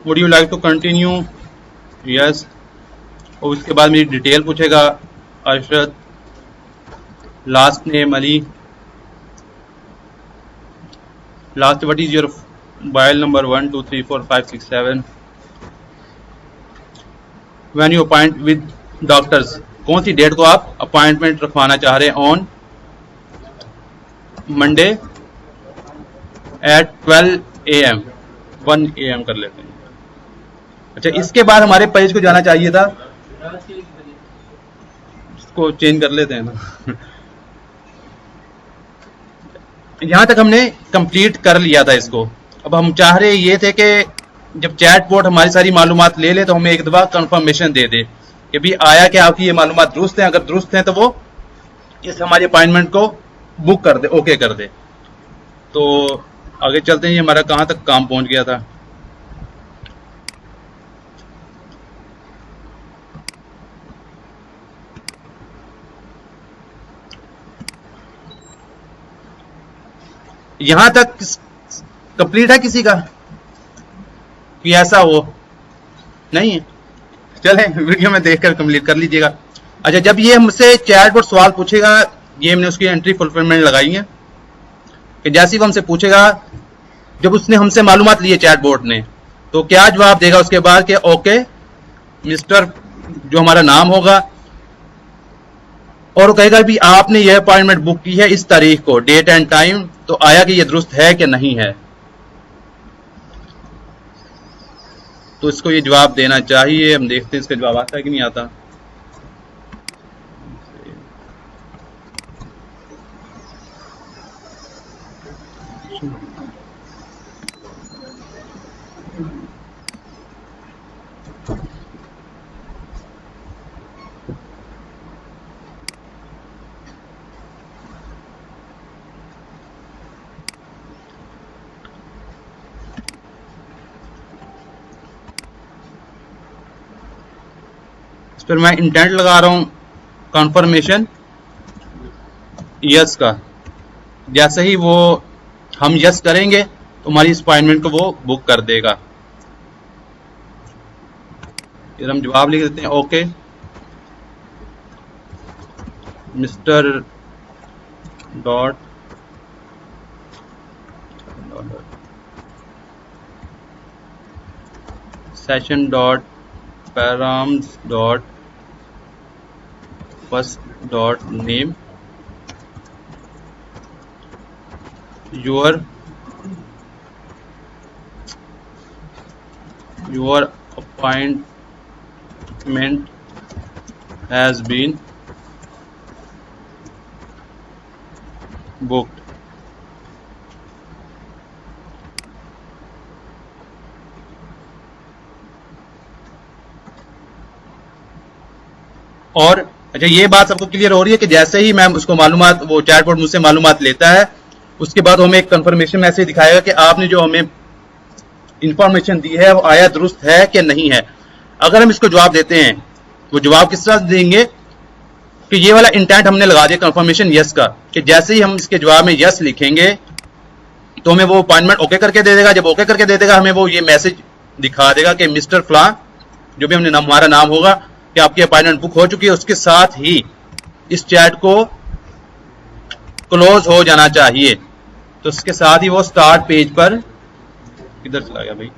Would you like to continue, yes. और उसके बाद मेरी डिटेल पूछेगा, Arshad, last name Ali, last what is your mobile number 1 2 3 4 5 6 7, when you appoint with doctors, कौन सी डेट को आप अपॉइंटमेंट रखवाना चाह रहे हैं, on Monday eight 12 AM, 1 AM कर लेते हैं। अच्छा, इसके बाद हमारे पेज को जाना चाहिए था, इसको चेंज कर लेते हैं ना। यहां तक हमने कंप्लीट कर लिया था इसको। अब हम चाह रहे ये थे कि जब चैट बोट हमारी सारी मालूमात ले ले तो हमें एक दफा कंफर्मेशन दे दे कि भी आया कि आपकी ये मालूमात दुरुस्त हैं। अगर दुरुस्त हैं तो वो इस हमारी अपॉइंटमेंट को बुक कर दे, ओके कर दे। तो आगे चलते हैं, ये हमारा कहां तक काम पहुंच गया था। यहां तक कंप्लीट है किसी का कि ऐसा हो नहीं है? चले वीडियो में देखकर कंप्लीट कर लीजिएगा। अच्छा, जब ये हमसे चैट बोट सवाल पूछेगा, ये हमने उसकी एंट्री फुलफिलमेंट लगाई है कि जैसे वो हमसे पूछेगा, जब उसने हमसे मालूमात ली है चैट बोट ने, तो क्या जवाब देगा उसके बाद कि ओके मिस्टर, जो हमारा नाम होगा, और वो कहेगा भी आपने यह अपॉइंटमेंट बुक की है इस तारीख को, डेट एंड टाइम, तो आया कि ये दुरुस्त है कि नहीं है। तो इसको ये जवाब देना चाहिए। हम देखते हैं इसका जवाब आता है कि नहीं आता। फिर मैं इंटेंट लगा रहा हूं कॉन्फर्मेशन यस का। जैसे ही वो हम यस करेंगे तो हमारी इस अपॉइंटमेंट को वो बुक कर देगा। फिर हम जवाब लिख देते हैं okay mister dot session dot params dot first dot name, your appointment has been booked। और अच्छा, ये बात सबको क्लियर हो रही है कि जैसे ही मैं उसको मालूमात, वो चैटबॉट मुझसे मालूमात लेता है, उसके बाद हमें एक कंफर्मेशन मैसेज दिखाएगा कि आपने जो हमें इंफॉर्मेशन दी है वो आया दुरुस्त है कि नहीं है। अगर हम इसको जवाब देते हैं, वो जवाब किस तरह देंगे कि ये वाला इंटेंट हमने लगा दिया कंफर्मेशन यस का, कि जैसे ही हम इसके जवाब में यस लिखेंगे तो हमें वो अपॉइंटमेंट ओके करके दे देगा। जब ओके करके दे देगा, हमें वो ये मैसेज दिखा देगा कि मिस्टर फला, जो भी हमने हमारा नाम होगा, कि आपकी अपॉइंटमेंट बुक हो चुकी है। उसके साथ ही इस चैट को क्लोज हो जाना चाहिए। तो उसके साथ ही वो स्टार्ट पेज पर, किधर चला गया भाई,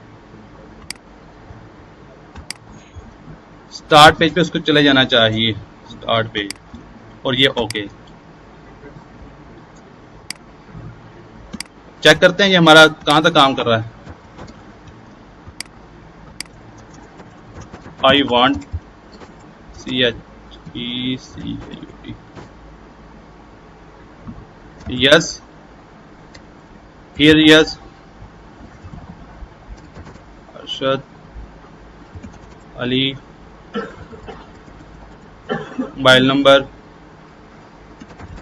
स्टार्ट पेज पे उसको चले जाना चाहिए, स्टार्ट पेज, और ये ओके। चेक करते हैं ये हमारा कहां तक काम कर रहा है। I want CHECUT yes, here yes, Arshad Ali, mobile number,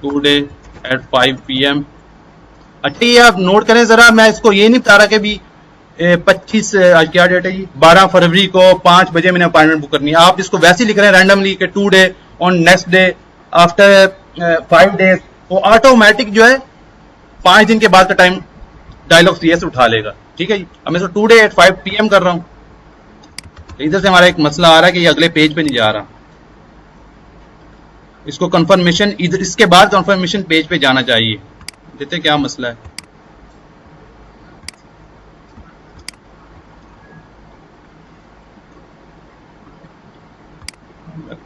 today at 5 PM। अच्छा, ये आप नोट करें जरा, मैं इसको ये नहीं बता रहा कि भी 25, आज क्या डेट है जी, 12 फरवरी को 5 बजे मैंने अपॉइंटमेंट बुक करनी है। आप इसको वैसे ही लिख रहे हैं रैंडमली कि today, on next day, after 5 days. वो ऑटोमेटिक जो है 5 दिन के बाद का टाइम डायलॉग CS उठा लेगा। ठीक है जी, अब मैं इसको टुडे एट 5 PM कर रहा हूं, तो इधर से हमारा एक मसला आ रहा है कि ये अगले पेज पे नहीं जा रहा, इसको कंफर्मेशन इधर, इसके बाद कंफर्मेशन पेज पे जाना चाहिए। देखते क्या मसला है।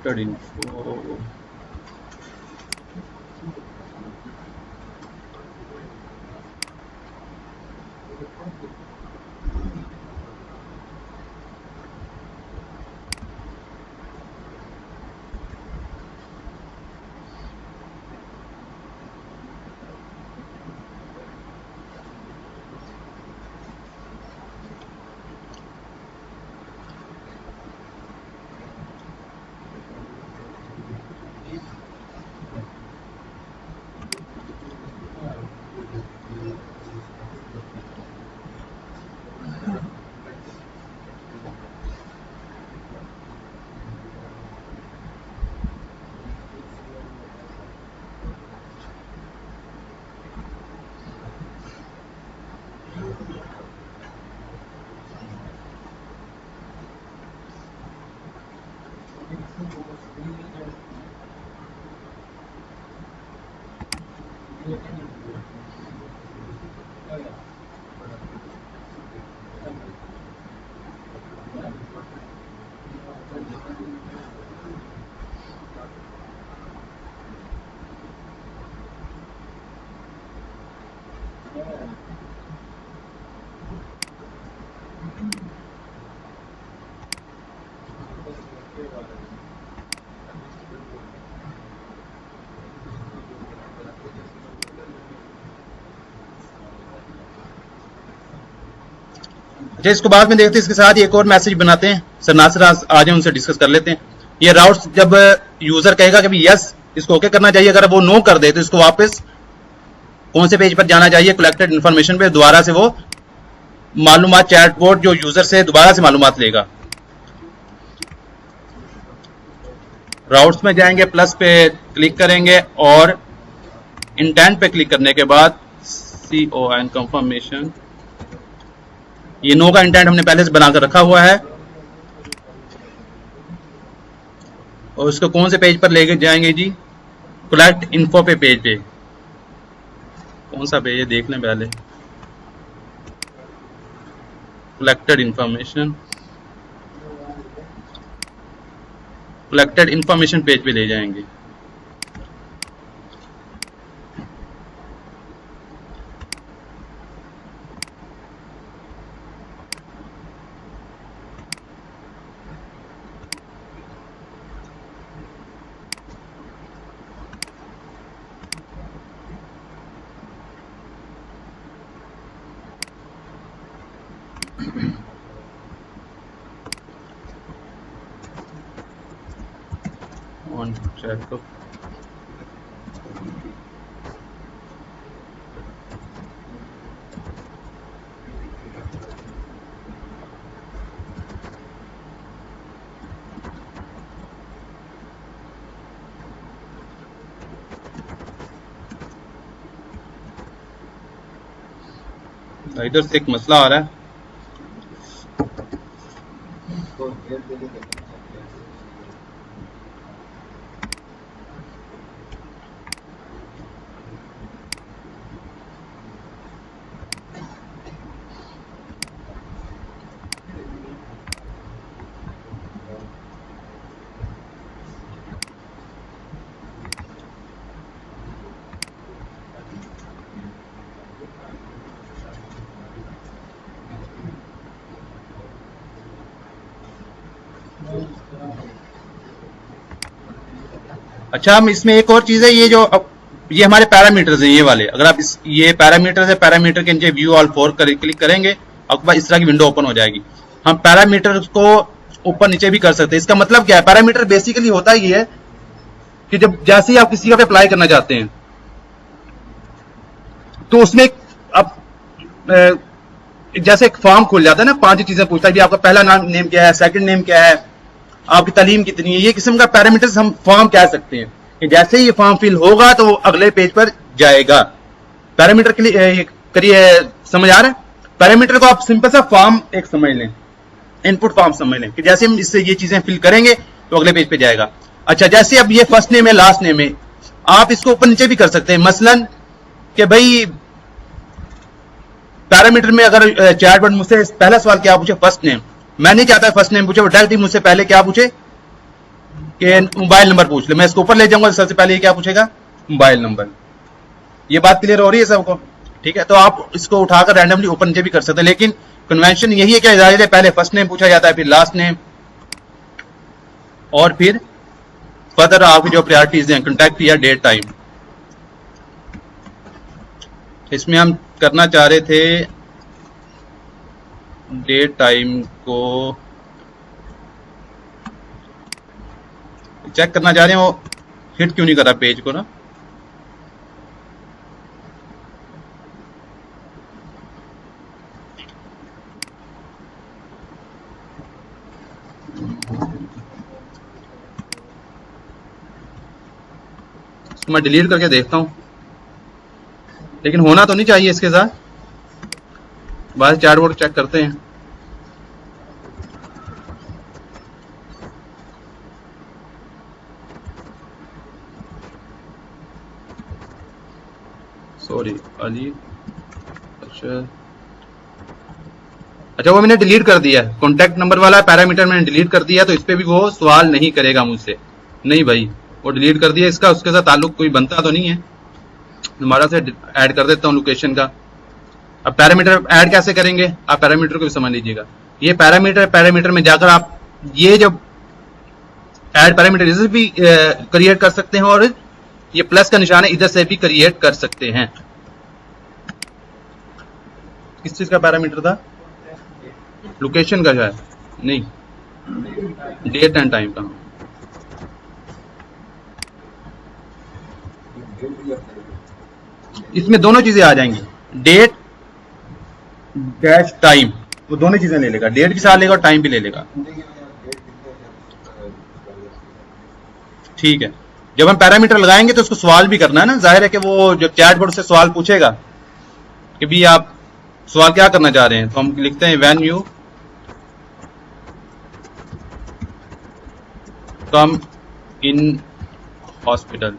इन्फो अच्छा, इसको बाद में देखते हैं। इसके साथ ही एक और मैसेज बनाते हैं, सर नासिर आ जाए, उनसे डिस्कस कर लेते हैं। ये राउट्स जब यूजर कहेगा कि यस इसको ओके करना चाहिए, अगर वो नो कर दे तो इसको वापस कौन से पेज पर जाना चाहिए, कलेक्टेड इन्फॉर्मेशन पे दोबारा से वो मालूमात चैटबॉट जो यूजर से दोबारा से मालूमात लेगा। राउट्स में जाएंगे, प्लस पे क्लिक करेंगे और इंटेंट पे क्लिक करने के बाद CON कंफर्मेशन, ये नो का इंटेंट हमने पहले से बनाकर रखा हुआ है। और उसको कौन से पेज पर लेके जाएंगे जी, कलेक्ट इन्फो पे पेज पे। कौन सा पेज है देख लें पहले, collected information, collected information page पे ले जाएंगे। ऑन चेकअप, इधर से एक मसला आ रहा है। अच्छा, हम इसमें एक और चीज है, ये जो ये हमारे पैरामीटर्स हैं ये वाले, अगर आप ये पैरामीटर्स है, पैरामीटर के नीचे व्यू ऑल फोर क्लिक करेंगे, आपके पास इस तरह की विंडो ओपन हो जाएगी। हम पैरामीटर को ऊपर नीचे भी कर सकते हैं। इसका मतलब क्या है, पैरामीटर बेसिकली होता ही है कि जब जैसे ही आप किसी का अप्लाई करना चाहते हैं तो उसमें अब जैसे एक फॉर्म खुल जाता है ना, 5 चीजें पूछता है कि आपका पहला नाम नेम क्या है, सेकंड नेम क्या है, आपकी तालीम कितनी है, ये किस्म का पैरामीटर्स हम फॉर्म कह सकते हैं कि जैसे ही ये फॉर्म फिल होगा तो वो अगले पेज पर जाएगा। पैरामीटर के लिए करिए, समझ आ रहा है? पैरामीटर को आप सिंपल सा फॉर्म एक समझ लें, इनपुट फॉर्म समझ लें कि जैसे हम इससे ये चीजें फिल करेंगे तो अगले पेज पे जाएगा। अच्छा, जैसे अब ये फर्स्ट नेम है लास्ट नेम है, आप इसको ऊपर नीचे भी कर सकते हैं। मसलन कि भाई पैरामीटर में अगर चैटबॉट मुझसे पहला सवाल क्या पूछे, फर्स्ट नेम, मैं नहीं चाहता फर्स्ट नेम पूछे, वो डायरेक्टली मुझसे पहले क्या पूछे कि मोबाइल नंबर पूछ ले। मैं इसको ऊपर ले जाऊंगा, सबसे पहले ये क्या पूछेगा, मोबाइल नंबर। ये बात क्लियर हो रही है सबको? ठीक है, तो आप इसको उठाकर रैंडमली ऊपर नीचे भी कर सकते हैं, लेकिन कन्वेंशन यही है कि जाहिर है पहले फर्स्ट नेम पूछा जाता है, फिर लास्ट नेम, और फिर फर्दर आपकी जो प्रायोरिटीज हैं, कॉन्टैक्ट या डेट टाइम। इसमें हम करना चाह रहे थे डेट टाइम को चेक करना चाह रहे हैं, वो हिट क्यों नहीं कर रहा पेज को ना। मैं डिलीट करके देखता हूं, लेकिन होना तो नहीं चाहिए इसके साथ। बाद चैटबॉट चेक करते हैं। सॉरी अली, अच्छा वो मैंने डिलीट कर दिया है, कॉन्टैक्ट नंबर वाला पैरामीटर मैंने डिलीट कर दिया, तो इस पे भी वो सवाल नहीं करेगा मुझसे। नहीं भाई, वो डिलीट कर दिया, इसका उसके साथ ताल्लुक कोई बनता तो नहीं है। दोबारा से ऐड कर देता हूँ लोकेशन का। अब पैरामीटर ऐड कैसे करेंगे, आप पैरामीटर को भी समझ लीजिएगा। ये पैरामीटर में जाकर आप ये जब ऐड पैरामीटर इधर भी क्रिएट कर सकते हैं, और ये प्लस का निशान है इधर से भी क्रिएट कर सकते हैं। किस चीज का पैरामीटर था, लोकेशन का शायद नहीं, डेट एंड टाइम का। इसमें दोनों चीजें आ जाएंगी, डेट डैश टाइम, वो दोनों चीजें ले लेगा, डेट भी साथ लेगा और टाइम भी ले लेगा। ठीक है, जब हम पैरामीटर लगाएंगे तो उसको सवाल भी करना है ना। जाहिर है कि वो जब चैटबॉट से सवाल पूछेगा कि भी आप सवाल क्या करना चाह रहे हैं, तो हम लिखते हैं when you come in hospital,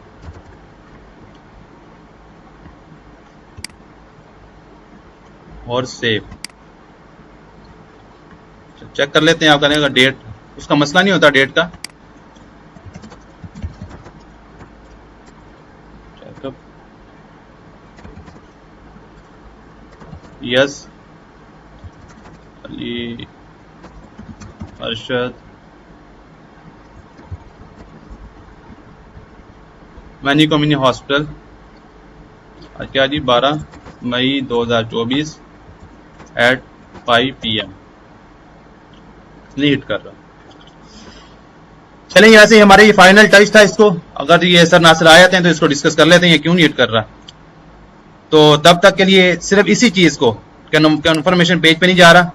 और सेव। चेक कर लेते हैं, आप करेंगे डेट, उसका मसला नहीं होता डेट का। Checkup, yes Ali Arshad, many community hospital, क्या जी 12 मई 2024 at 5 PM। नहीं हिट कर रहा। चलें, यहाँ से हमारे ये फाइनल टच था। इसको अगर ये सर नासिर आ जाते हैं तो इसको डिस्कस कर लेते हैं, ये क्यों नहीं हिट कर रहा। तो तब तक के लिए सिर्फ इसी चीज को, कन्फर्मेशन पेज पे नहीं जा रहा,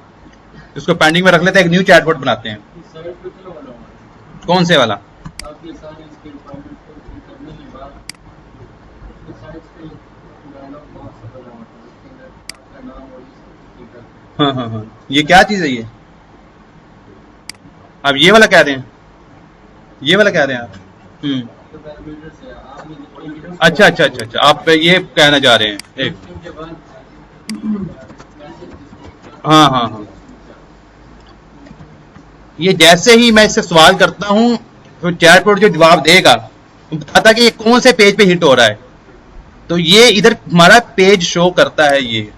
इसको पेंडिंग में रख लेते हैं, एक न्यू चैटबॉट बनाते हैं। कौन से वाला? हाँ, ये क्या चीज है ये? आप ये वाला कह रहे हैं, ये वाला कह रहे हैं आप? अच्छा, आप ये कहना चाह रहे हैं एक, हाँ, ये जैसे ही मैं इससे सवाल करता हूं तो चैटबॉट जो जवाब देगा वो बताता कि ये कौन से पेज पे हिट हो रहा है, तो ये इधर हमारा पेज शो करता है ये।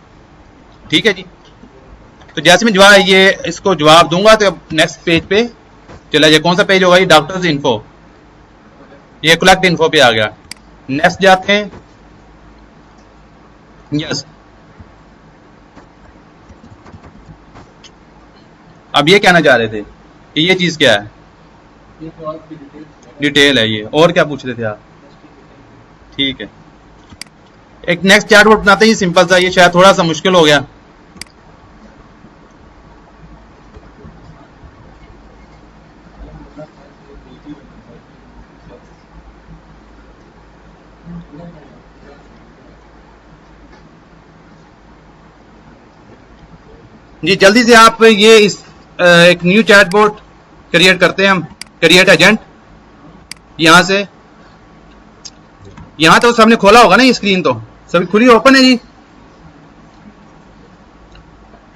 ठीक है जी, तो जैसे मैं जवाब ये इसको जवाब दूंगा तो अब नेक्स्ट पेज पे चला जाए। कौन सा पेज होगा ये? डॉक्टर्स इन्फो, ये कलेक्ट इन्फो पे आ गया। नेक्स्ट जाते हैं, यस। अब ये कहना चाह रहे थे कि ये चीज क्या है? डिटेल है ये। और क्या पूछ रहे थे आप? ठीक है, एक नेक्स्ट चैटबॉट बनाते हैं, सिंपल सा। ये शायद थोड़ा सा मुश्किल हो गया। जी जल्दी से आप ये इस एक न्यू चैटबॉट क्रिएट करते हैं हम, क्रिएट एजेंट। यहां से यहां तो सबने खोला होगा ना, ये स्क्रीन तो सभी खुली ओपन है जी।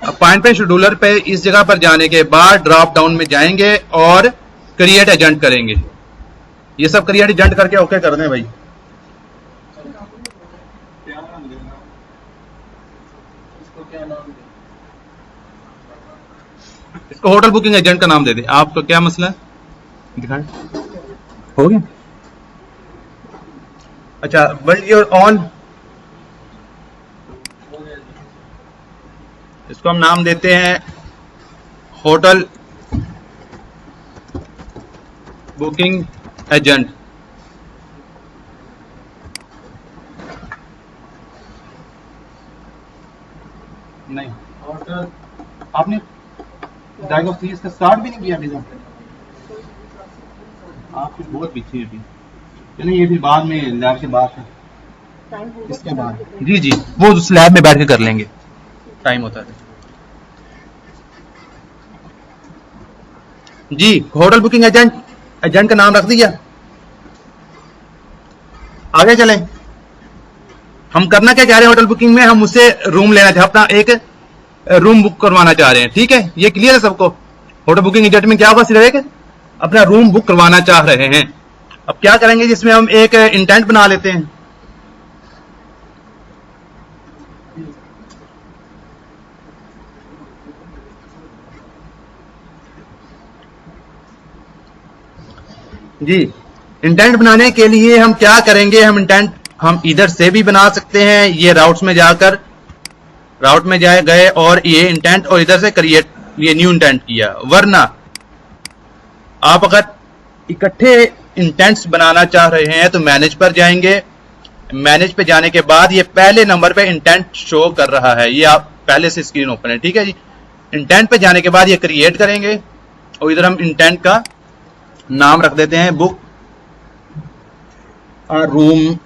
अपॉइंटमेंट शेड्यूलर पे इस जगह पर जाने के बाद ड्रॉप डाउन में जाएंगे और क्रिएट एजेंट करेंगे। ये सब क्रिएट एजेंट करके ओके कर दें भाई। इसको होटल बुकिंग एजेंट का नाम दे दे। आपका क्या मसला है, दिखाएं। हो गया। अच्छा, बट यूर ऑन, इसको हम नाम देते हैं होटल बुकिंग एजेंट। नहीं, आपने डायग्नोस्टिक्स का स्टार्ट भी नहीं किया अभी तक। आपकी बहुत पीछे है। चलिए ये भी बाद में लैब के बाद है, इसके बाद जी जी वो उस लैब में बैठ के कर लेंगे, टाइम होता है जी। होटल बुकिंग एजेंट, एजेंट का नाम रख दिया। आगे चलें। हम करना क्या चाह रहे हैं होटल बुकिंग में, हम उससे रूम लेना चाहते हैं, अपना एक रूम बुक करवाना चाह रहे हैं। ठीक है, ये क्लियर है सबको। होटल बुकिंग एजेंट में क्या होगा, सिर्फ एक अपना रूम बुक करवाना चाह रहे हैं। अब क्या करेंगे, जिसमें हम एक इंटेंट बना लेते हैं। जी, इंटेंट बनाने के लिए हम क्या करेंगे, हम इंटेंट हम इधर से भी बना सकते हैं। ये राउट्स में जाकर राउट में जाए गए और ये इंटेंट और इधर से क्रिएट, ये न्यू इंटेंट किया। वरना आप अगर इकट्ठे इंटेंट्स बनाना चाह रहे हैं तो मैनेज पर जाएंगे। मैनेज पे जाने के बाद ये पहले नंबर पे इंटेंट शो कर रहा है, ये आप पहले से स्क्रीन ओपन है। ठीक है जी, इंटेंट पे जाने के बाद ये क्रिएट करेंगे और इधर हम इंटेंट का नाम रख देते हैं बुक रूम,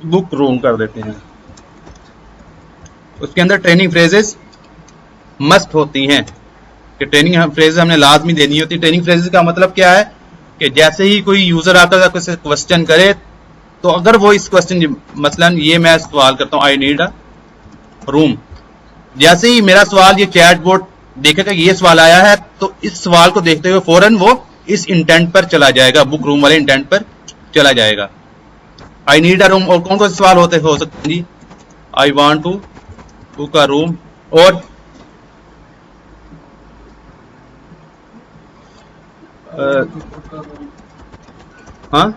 बुक रूम कर देते हैं। उसके अंदर ट्रेनिंग फ्रेजेस मस्ट होती हैं कि ट्रेनिंग फ्रेजेस हमने लाजमी देनी होती है। ट्रेनिंग फ्रेजेस का मतलब क्या है कि जैसे ही कोई यूजर आकर कोई क्वेश्चन करे तो अगर वो इस क्वेश्चन, मसलन ये मैं सवाल करता हूं, आई नीड अ रूम, जैसे ही मेरा सवाल ये चैटबॉट देखेगा ये सवाल आया है तो इस सवाल को देखते हुए फौरन वो इस इंटेंट पर चला जाएगा, बुक रूम वाले इंटेंट पर चला जाएगा। आई नीड अ रूम और कौन कौन से सवाल हो सकते हैं जी, I want to book a room, और हाँ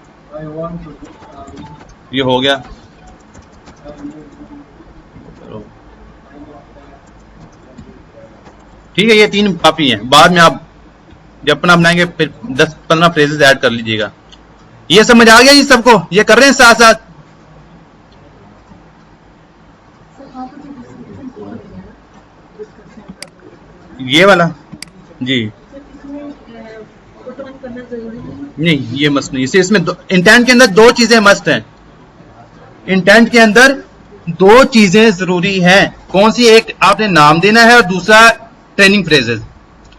ये हो गया। ठीक है, ये 3 काफी हैं। बाद में आप जब अपना बनाएंगे फिर 10-15 फ्रेजेस ऐड कर लीजिएगा। ये समझ आ गया जी सबको, ये कर रहे हैं साथ साथ। ये वाला जी नहीं, ये मस्त नहीं। इसे इसमें इंटेंट के अंदर 2 चीजें मस्त हैं। इंटेंट के अंदर 2 चीजें जरूरी हैं। कौन सी, एक आपने नाम देना है और दूसरा ट्रेनिंग फ्रेजेस।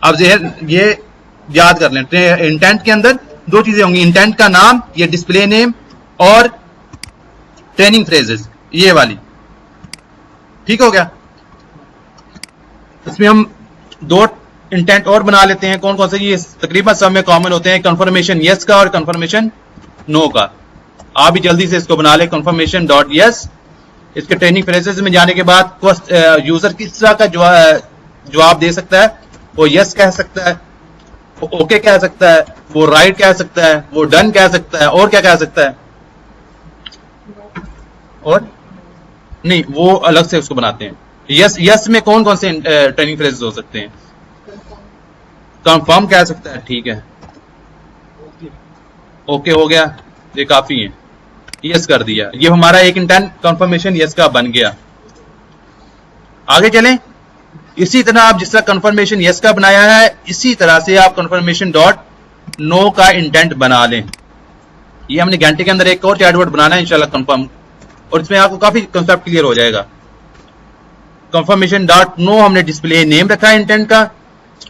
आप ये याद कर लें, इंटेंट के अंदर 2 चीजें होंगी, इंटेंट का नाम, ये डिस्प्ले नेम, और ट्रेनिंग फ्रेजेस, ये वाली। ठीक हो गया। इसमें हम 2 इंटेंट और बना लेते हैं। कौन कौन से, ये तकरीबन सब में कॉमन होते हैं, कंफर्मेशन यस का और कंफर्मेशन नो का। आप भी जल्दी से इसको बना ले, कंफर्मेशन डॉट यस। इसके ट्रेनिंग फ्रेजेस में जाने के बाद यूजर किस तरह का जवाब दे सकता है, वो यस कह सकता है, वो ओके कह सकता है, वो राइट कह सकता है, वो डन कह सकता है, और क्या कह सकता है, और नहीं, वो अलग से उसको बनाते हैं। यस में कौन कौन से ट्रेनिंग फ्रेजेस हो सकते हैं, कंफर्म कह सकता है, ठीक है, ओके हो गया, ये काफी है, यस कर दिया। ये हमारा एक इंटेंट कंफर्मेशन यस का बन गया। आगे चलें। इसी तरह आप जिस तरह कंफर्मेशन यस का बनाया है, इसी तरह से आप कंफर्मेशन डॉट नो का इंटेंट बना लें। ये हमने घंटे के अंदर एक और चैटबॉट बनाना है इंशाल्लाह कंफर्म, और इसमें आपको काफी कंसेप्ट क्लियर हो जाएगा। कंफर्मेशन डॉट नो हमने डिस्प्ले नेम रखा है इंटेंट का,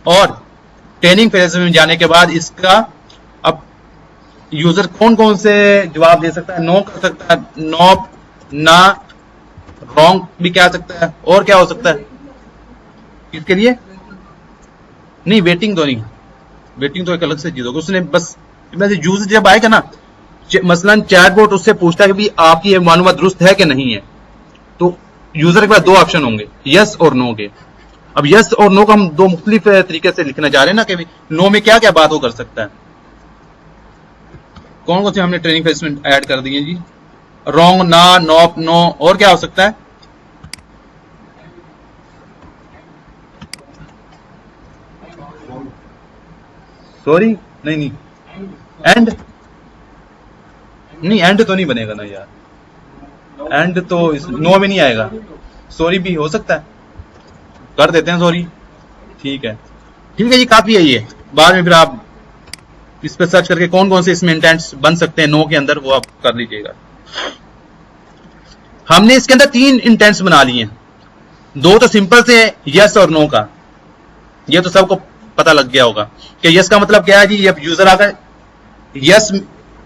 और ट्रेनिंग फेज में जाने के बाद इसका अब यूजर कौन कौन से जवाब दे सकता है, नो कर सकता है, नो, ना, रॉन्ग भी क्या सकता है, और क्या हो सकता है इसके लिए? नहीं, वेटिंग तो नहीं, वेटिंग तो एक अलग से चीज होगी। उसने बस यूजर जब आएगा ना, मसलन चैटबॉट उससे पूछता है कि भी आपकी ये मालूमात दुरुस्त है कि नहीं है, तो यूजर के पास दो ऑप्शन होंगे, यस और नो के। अब यस और नो को हम दो मुख्तलिफ तरीके से लिखना चाह रहे हैं ना, कि नो में क्या क्या बात हो कर सकता है। कौन कौन से हमने ट्रेनिंग फेज में ऐड कर दिए जी? रॉन्ग, ना, नॉप, नो, और क्या हो सकता है? सॉरी, नहीं, एंड नहीं, एंड तो नहीं बनेगा ना यार, एंड तो नो में नहीं आएगा। सॉरी भी हो सकता है, कर देते हैं सॉरी, ठीक है जी, काफी है ये। बाद में फिर आप इस पर सर्च करके कौन कौन से इसमें इंटेंट्स बन सकते हैं नो के अंदर, वो आप कर लीजिएगा। हमने इसके अंदर 3 इंटेंट्स बना लिए हैं, 2 तो सिंपल से है, यस और नो का। ये तो सबको पता लग गया होगा कि यस का मतलब क्या है जी, जब यूजर आकर यस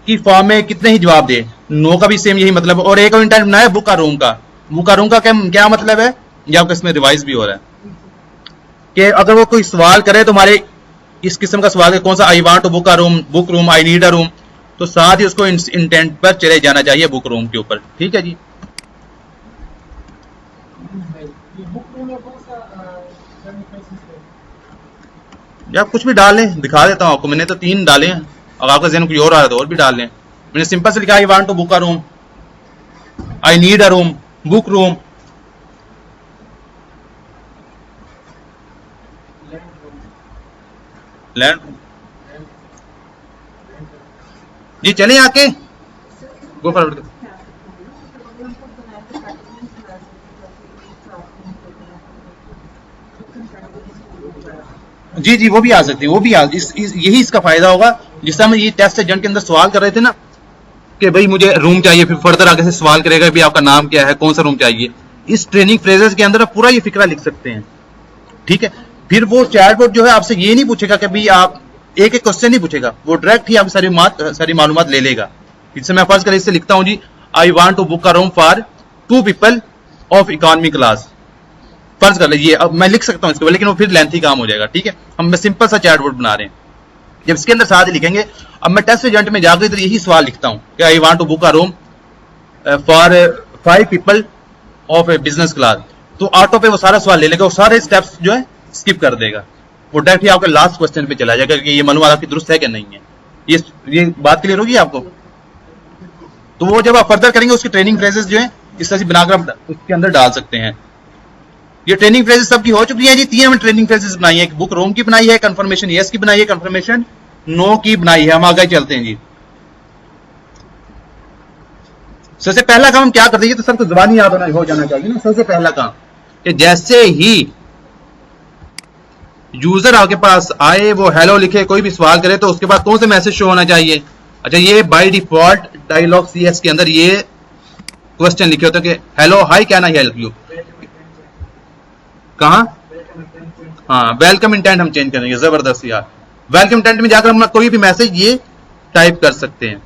की फॉर्म में कितने ही जवाब दे, नो का भी सेम यही मतलब है। और एक और इंटेंट बनाया बुक का रूम का। बुक का रूम का क्या मतलब है, ये आपको इसमें रिवाइज भी हो रहा है कि अगर वो कोई सवाल करे तो हमारे इस किस्म का सवाल है कौन सा, I want to book a room, book room, I need a room, तो साथ ही उसको इंटेंट पर चले जाना चाहिए बुक रूम के ऊपर, ठीक है जी। या कुछ भी डाल लें, दिखा देता हूं आपको, मैंने तो 3 डाले हैं, अगर आपका जहन कोई और आ रहा है तो और भी डाल लें। मैंने सिंपल से लिखा I want to book a room, I need a room, book room, land जी। चले आके गो फॉरवर्ड। जी, वो भी आ सकती है, वो भी यही इसका फायदा होगा। जिस समय ये टेस्ट एजेंट के अंदर सवाल कर रहे थे ना कि भाई मुझे रूम चाहिए, फिर फर्दर आगे से सवाल करेगा भी आपका नाम क्या है, कौन सा रूम चाहिए, इस ट्रेनिंग फ्रेजेस के अंदर आप पूरा ये फिक्रा लिख सकते हैं, ठीक है। फिर वो चैटबॉट जो है आपसे ये नहीं पूछेगा कि भाई आप एक एक क्वेश्चन नहीं पूछेगा, वो डायरेक्ट ही आपकी सारी मालूमात ले लेगा। इससे मैं फर्ज कर इससे लिखता हूं जी, I want to book a room for 2 people of economy class, फर्ज कर लीजिए। अब मैं लिख सकता हूं इसको, लेकिन वो फिर लेंथी काम हो जाएगा, ठीक है। हम सिंपल सा चैटबॉट बना रहे हैं, जब इसके अंदर साथ ही लिखेंगे। अब मैं टेस्ट एजेंट में जाकर इधर यही सवाल लिखता हूं कि I want to book a room for 5 people of a business class, तो ऑटो पे वो सारा सवाल ले लेगा, वो सारे स्टेप्स जो है स्किप कर देगा, वो डायरेक्टली आपके लास्ट क्वेश्चन पे चला जाएगा कि ये मालूमात आपकी दुरुस्त है कि नहीं है। ये बात क्लियर होगी आपको? तो वो जब आप फर्दर करेंगे उसकी ट्रेनिंग फ्रेजेस जो है इस तरह से बनाकर आप उसके अंदर डाल सकते हैं। ये ट्रेनिंग फ्रेजेस सबकी हो चुकी है जी। 3 हमने ट्रेनिंग फ्रेजेस बनाई है, बुक रूम की बनाई है, कंफर्मेशन यस की बनाई है, कंफर्मेशन नो की बनाई है। हम आगे चलते हैं जी। सबसे पहला काम क्या करते हैं, तो सबको जुबानी याद हो जाना चाहिए ना। सबसे पहला काम कि जैसे ही यूजर आपके पास आए, वो हेलो लिखे, कोई भी सवाल करे, तो उसके बाद कौन सा मैसेज शो होना चाहिए? अच्छा, ये बाय डिफॉल्ट डायलॉग सीएस के अंदर ये क्वेश्चन लिखे होते हैं कि hello hi can I help you. कहां? हाँ, वेलकम इंटेंट हम चेंज करेंगे, जबरदस्त यार। वेलकम इंटेंट में जाकर हम कोई भी मैसेज ये टाइप कर सकते हैं।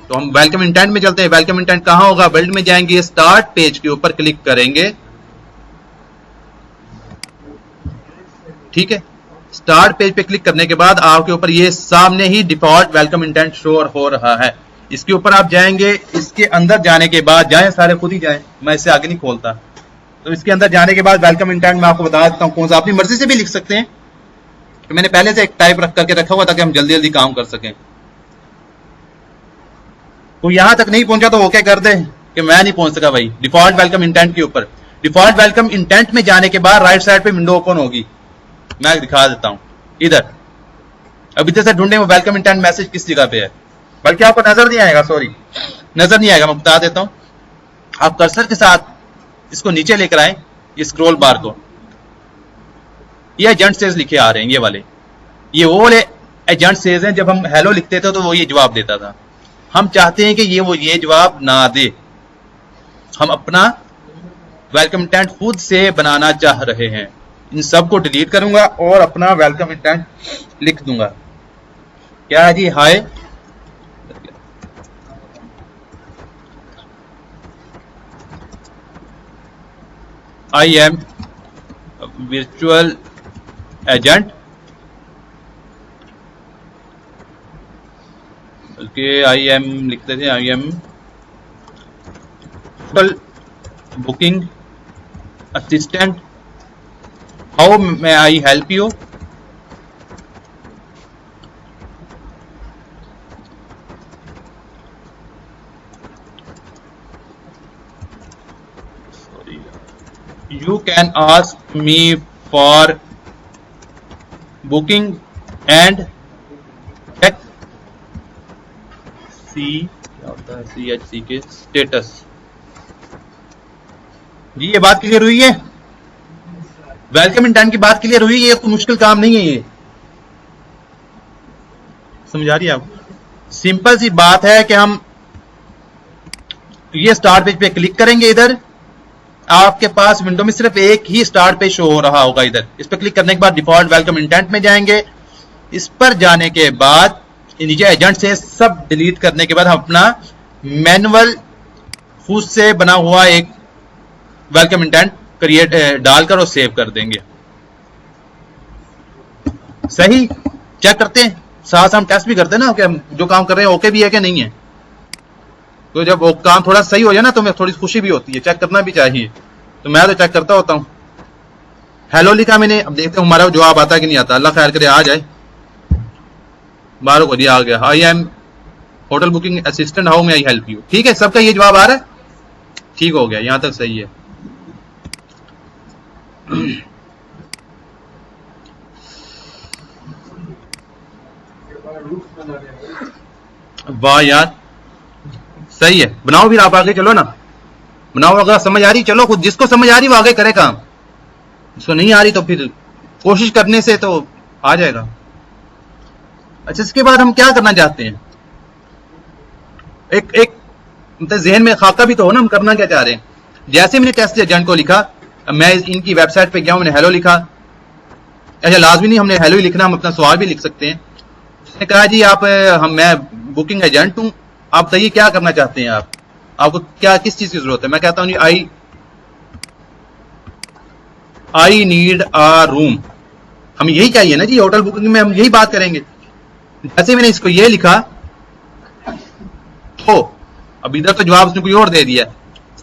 तो हम वेलकम इंटेंट में चलते हैं। वेलकम इंटेंट कहां होगा? बिल्ड में जाएंगे, स्टार्ट पेज के ऊपर क्लिक करेंगे, ठीक है। स्टार्ट पेज पे क्लिक करने के बाद आपके ऊपर ये सामने ही डिफॉल्ट वेलकम इंटेंट शो हो रहा है। इसके ऊपर आप जाएंगे, इसके अंदर जाने के बाद जाएं, सारे खुद ही जाएं, मैं इससे आगे नहीं खोलता। तो इसके अंदर जाने के बाद वेलकम इंटेंट मैं आपको बता देता हूं कौन सा, अपनी मर्जी से भी लिख सकते हैं, तो मैंने पहले से एक टाइप करके रखा हुआ ताकि हम जल्दी जल्दी काम कर सकें। तो यहां तक नहीं पहुंचा तो ओके कर दे कि मैं नहीं पहुंच सका भाई। डिफॉल्ट वेलकम इंटेंट के ऊपर, डिफॉल्ट वेलकम इंटेंट में जाने के बाद राइट साइड पे विंडो ओपन होगी, मैं दिखा देता हूं इधर। अब इधर से ढूंढे वो वेलकम इंटेंट मैसेज किस जगह पे है, बल्कि आपको नजर नहीं आएगा, सॉरी नजर नहीं आएगा, मैं बता देता हूं। आप कर्सर के साथ इसको नीचे लेकर आए, ये स्क्रॉल बार को, ये एजेंट सेज लिखे आ रहे हैं, ये वाले, ये वो वाले एजेंट सेज हैं। जब हम हेलो लिखते थे तो वो ये जवाब देता था। हम चाहते हैं कि ये जवाब ना दे, हम अपना वेलकम इंटेंट खुद से बनाना चाह रहे हैं। इन सब को डिलीट करूंगा और अपना वेलकम इंटेंट लिख दूंगा। क्या है जी? हाय आई एम virtual agent, बल्कि आई एम लिखते थे, I am hotel booking assistant, how may I help you. You can ask me for booking and check क्या होता है CHC के स्टेटस। जी ये बात क्लियर हुई है? वेलकम इंटेंट की बात क्लियर हुई है? ये कोई मुश्किल काम नहीं है, ये समझ आ रही है आपको? सिंपल सी बात है कि हम ये स्टार्ट पेज पे क्लिक करेंगे। इधर आपके पास विंडो में सिर्फ एक ही स्टार्ट पेज शो हो रहा होगा। इधर इस पर क्लिक करने के बाद डिफॉल्ट वेलकम इंटेंट में जाएंगे। इस पर जाने के बाद नीचे एजेंट से सब डिलीट करने के बाद हम अपना मैनुअल खुद से बना हुआ एक वेलकम इंटेंट क्रिएट डालकर और सेव कर देंगे। सही चेक करते हैं, साथ हम टेस्ट भी करते हैं ना कि जो काम कर रहे हैं ओके भी है कि नहीं है। तो जब वो काम थोड़ा सही हो जाए ना तो मैं थोड़ी खुशी भी होती है, चेक करना भी चाहिए। तो मैं तो चेक करता होता हूँ। हेलो लिखा मैंने, अब देखते हैं हमारा जवाब आता है कि नहीं आता। अल्लाह खैर करे आ जाए। बारो को दिया आ गया, I am hotel booking assistant, how may I help you. ठीक है, सबका ये जवाब आ रहा है, ठीक हो गया, यहां तक सही है। वाह यार, सही है। बनाओ फिर आप आगे चलो ना, बनाओ। अगर समझ आ रही चलो, खुद जिसको समझ आ रही वो आगे करे काम, जिसको नहीं आ रही तो फिर कोशिश करने से तो आ जाएगा। अच्छा, इसके बाद हम क्या करना चाहते हैं? एक मतलब जहन में खाका भी तो हो ना, हम करना क्या चाह रहे हैं। जैसे मैंने टेस्ट एजेंट को लिखा, मैं इनकी वेबसाइट पे गया हूं, मैंने हेलो लिखा। अच्छा, लाजमी नहीं हमने हेलो ही लिखना, हम अपना सवाल भी लिख सकते हैं। उसने कहा जी आप मैं बुकिंग एजेंट हूं, आप बताइए क्या करना चाहते हैं आप, आपको क्या किस चीज की जरूरत है। मैं कहता हूं आई नीड अ रूम। हम यही चाहिए ना जी, होटल बुकिंग में हम यही बात करेंगे। जैसे मैंने इसको ये लिखा तो अब इधर तो जवाब उसने कोई और दे दिया।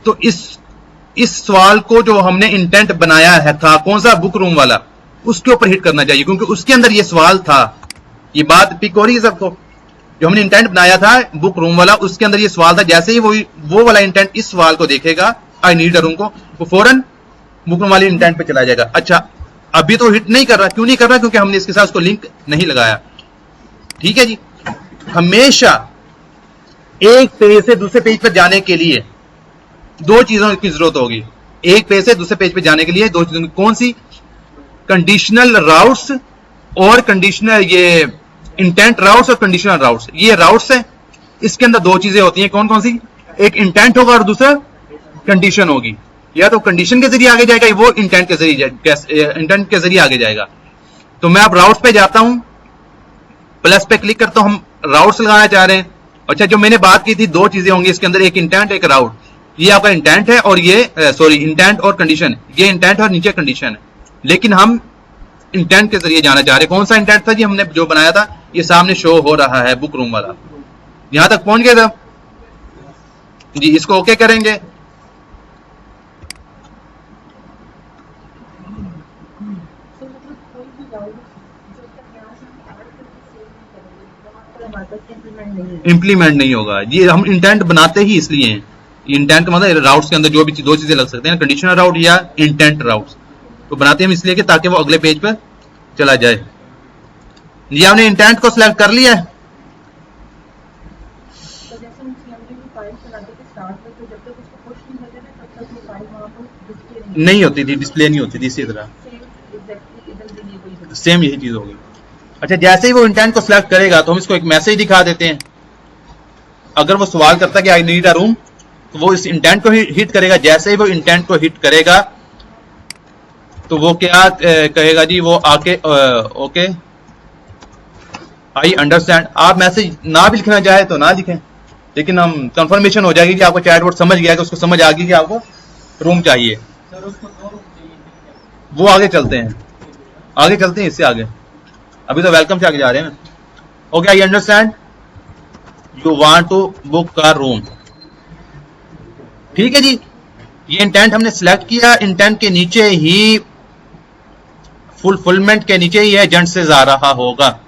तो इस सवाल को जो हमने इंटेंट बनाया है था, कौन सा, बुक रूम वाला, उसके ऊपर हिट करना चाहिए, क्योंकि उसके अंदर ये सवाल था। ये बात पिक हो रही है सबको? जो हमने इंटेंट बनाया था बुक रूम वाला, उसके अंदर ये सवाल था। जैसे ही वो वाला इंटेंट इस सवाल को देखेगा, आई नीड अ रूम को, वो फौरन बुक रूम वाले इंटेंट पे चला जाएगा। अच्छा, अभी तो हिट नहीं कर रहा, क्यों नहीं कर रहा? क्योंकि हमने इसके साथ उसको लिंक नहीं लगाया। ठीक है जी, हमेशा एक पेज से दूसरे पेज पर जाने के लिए दो चीजों की जरूरत होगी। एक पेज से दूसरे पेज पे जाने के लिए दो चीजों, कौन सी? कंडीशनल राउट्स और कंडीशनल, ये इंटेंट राउट्स और कंडीशनल राउट्स। ये राउट्स है, इसके अंदर दो चीजें होती हैं। कौन कौन सी? एक इंटेंट होगा और दूसरा कंडीशन होगी। या तो कंडीशन के जरिए आगे जाएगा, वो इंटेंट के जरिए आगे जाएगा। तो मैं अब राउट्स पे जाता हूं, प्लस पे क्लिक करता हूं, हम राउट्स लगाना चाह रहे हैं। अच्छा, जो मैंने बात की थी दो चीजें होंगी इसके अंदर, एक इंटेंट एक राउट। ये आपका इंटेंट है और ये इंटेंट और कंडीशन, ये इंटेंट और नीचे कंडीशन है। लेकिन हम इंटेंट के जरिए जाना चाह रहे हैं। कौन सा इंटेंट था जी हमने जो बनाया था? ये सामने शो हो रहा है, बुक रूम वाला। यहां तक पहुंच गए था जी, इसको ओके करेंगे। इंप्लीमेंट नहीं होगा। ये हम इंटेंट बनाते ही इसलिए हैं। इंटेंट का मतलब राउट्स के अंदर जो भी दो चीजें लग सकते हैं, कंडीशनल राउट या इंटेंट राउट्स, तो बनाते हम इसलिए कि ताकि वो अगले पेज पर चला जाए। ये हमने इंटेंट को सिलेक्ट कर लिया है। नहीं होती थी, डिस्प्ले नहीं होती थी, इसी तरह सेम यही चीज होगी। अच्छा, जैसे ही वो इंटेंट को सिलेक्ट करेगा तो हम इसको एक मैसेज दिखा देते हैं। अगर वो सवाल करता है कि आई नीड अ रूम, तो वो इस इंटेंट को हिट करेगा। जैसे ही वो इंटेंट को हिट करेगा तो वो क्या कहेगा जी, वो आके ओके आई अंडरस्टैंड। आप मैसेज ना भी लिखना चाहे तो ना लिखें, लेकिन हम कंफर्मेशन हो जाएगी कि आपको चैटबॉट समझ गया, कि उसको समझ आ गई कि आपको रूम चाहिए। वो आगे चलते हैं, इससे आगे, अभी तो वेलकम से आगे जा रहे हैं। Okay, I understand you want to book a room. ठीक है जी, ये इंटेंट हमने सिलेक्ट किया। इंटेंट के नीचे ही, फुलफिलमेंट के नीचे ही एजेंट से आ रहा होगा,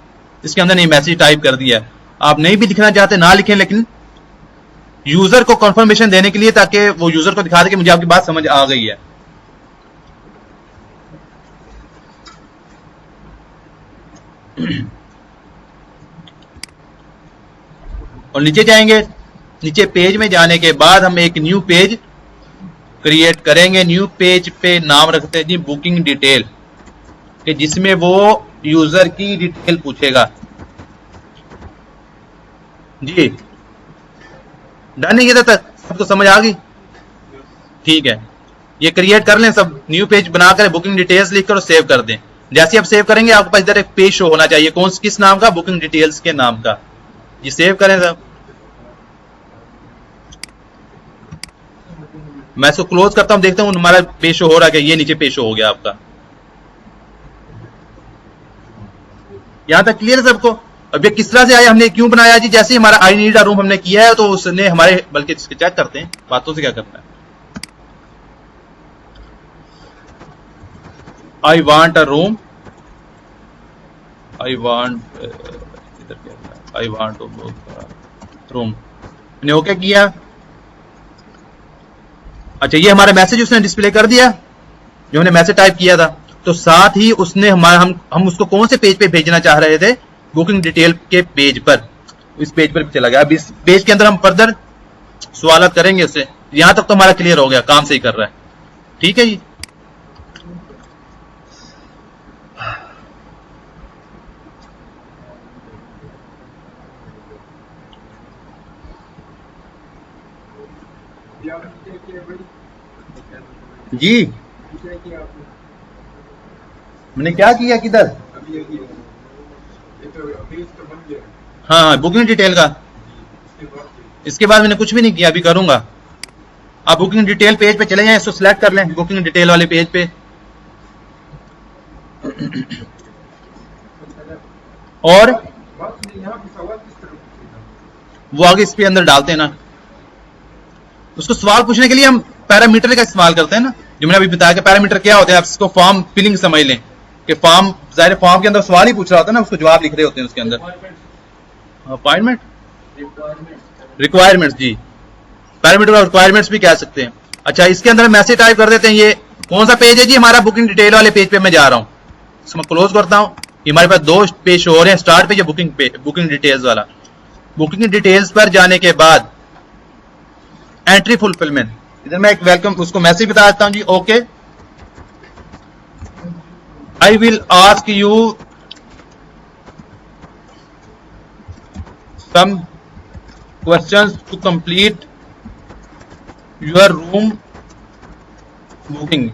इसके अंदर नहीं मैसेज टाइप कर दिया। आप नहीं भी लिखना चाहते ना लिखें, लेकिन यूजर को कंफर्मेशन देने के लिए, ताकि वो यूजर को दिखा दे कि मुझे आपकी बात समझ आ गई है। और नीचे जाएंगे, नीचे पेज में जाने के बाद हम एक न्यू पेज क्रिएट करेंगे। न्यू पेज पे नाम रखते हैं जी बुकिंग डिटेल, कि जिसमें वो यूजर की डिटेल पूछेगा जी। डन है ये तक सबको समझ आ गई? ठीक है, ये क्रिएट कर लें सब, न्यू पेज बनाकर बुकिंग डिटेल्स लिखकर और सेव कर दें। जैसे आप सेव करेंगे आपके पास इधर एक पेज शो होना चाहिए, किस नाम का, बुकिंग डिटेल्स के नाम का। ये सेव करें सब। मैं इसको क्लोज करता हूं, देखता हूं हमारा पेज शो हो रहा है कि ये नीचे पेज शो हो गया आपका। यहां तक क्लियर है सबको? अब ये किस तरह से आया, हमने क्यों बनाया जी? जैसे ही हमारा आई नीड अ रूम हमने किया है तो उसने हमारे, बल्कि चेक करते हैं बातों से क्या करना है। I want a room, I want to book room, मैंने ओके किया। अच्छा, ये हमारा मैसेज उसने डिस्प्ले कर दिया जो हमने मैसेज टाइप किया था। तो साथ ही उसने हमारा, हम उसको कौन से पेज पे भेजना चाह रहे थे, बुकिंग डिटेल के पेज पर, इस पेज पर चला गया। अब इस पेज के अंदर हम फर्दर सवाल करेंगे उससे। यहां तक तो हमारा क्लियर हो गया, काम सही कर रहा है। ठीक है जी, जी मैंने क्या किया, किधर? हाँ, बुकिंग डिटेल का। इसके बाद मैंने कुछ भी नहीं किया, अभी करूंगा। आप बुकिंग डिटेल पेज पे चले जाएं, इसको सिलेक्ट कर लें, बुकिंग डिटेल वाले पेज पे, और वो आगे इस पे अंदर डालते हैं ना। उसको सवाल पूछने के लिए हम पैरामीटर का इस्तेमाल करते हैं ना, जो मैंने अभी बताया कि पैरामीटर क्या होते हैं। आप इसको फॉर्म फिलिंग समझ लें कि फॉर्म, जाहिर फॉर्म के अंदर सवाल ही पूछ रहा होता है ना, उसको जवाब लिख रहे होते हैं उसके अंदर। अपॉइंटमेंट, रिक्वायरमेंट्स जी, पैरामीटर और रिक्वायरमेंट्स भी कह सकते हैं। अच्छा, इसके अंदर मैसेज टाइप कर देते हैं। ये कौन सा पेज है जी? हमारा बुकिंग डिटेल वाले पेज पे मैं जा रहा हूँ। इसको मैं क्लोज करता हूँ। हमारे पास दो पेज हो रहे हैं, स्टार्ट पेज या बुकिंग पेज, बुकिंग डिटेल्स वाला। बुकिंग डिटेल्स पर जाने के बाद एंट्री फुलफिलमेंट, इधर मैं एक वेलकम उसको मैसेज बता देता हूं जी। Okay, I will ask you some questions to complete your room booking.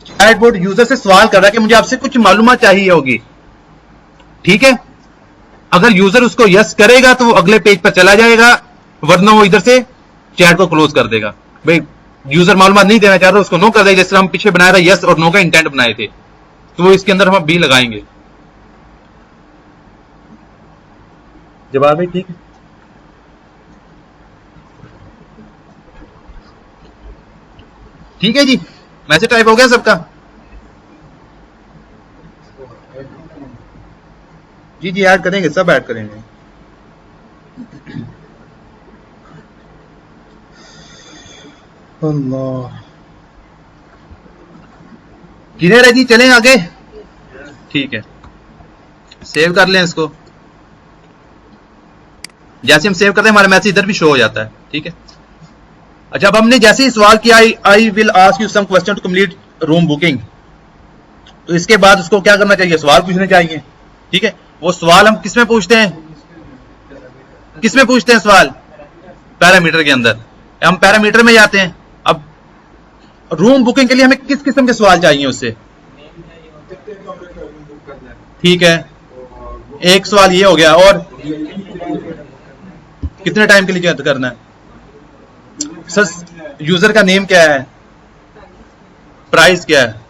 Chatbot user से सवाल कर रहा है कि मुझे आपसे कुछ मालूमात चाहिए होगी। ठीक है, अगर यूजर उसको यस करेगा तो वो अगले पेज पर चला जाएगा, वरना वो इधर से चैट को क्लोज कर देगा। भाई यूजर मालूमात नहीं देना चाह रहा, उसको नो कर देगा। जैसे हम पीछे बनाया था यस और नो का इंटेंट बनाए थे, तो वो इसके अंदर हम भी लगाएंगे। जवाब है ठीक है? ठीक है जी, मैसेज टाइप हो गया सबका? जी जी, ऐड करेंगे, सब ऐड करेंगे। अल्लाह, क्लियर है जी, चलें आगे। ठीक है, सेव कर लें इसको। जैसे हम सेव करते हैं हमारा मैसेज इधर भी शो हो जाता है। ठीक है, अच्छा, अब हमने जैसे ही सवाल किया I will ask you some question to complete room booking, तो इसके बाद उसको क्या करना चाहिए? सवाल पूछने चाहिए। ठीक है, वो सवाल हम किसमें पूछते हैं? किसमें पूछते हैं सवाल? पैरामीटर के अंदर। हम पैरामीटर में जाते हैं। अब रूम बुकिंग के लिए हमें किस किस्म के सवाल चाहिए उससे? ठीक है, एक सवाल ये हो गया, और कितने टाइम के लिए करना है? सर यूजर का नेम क्या है, प्राइस क्या है,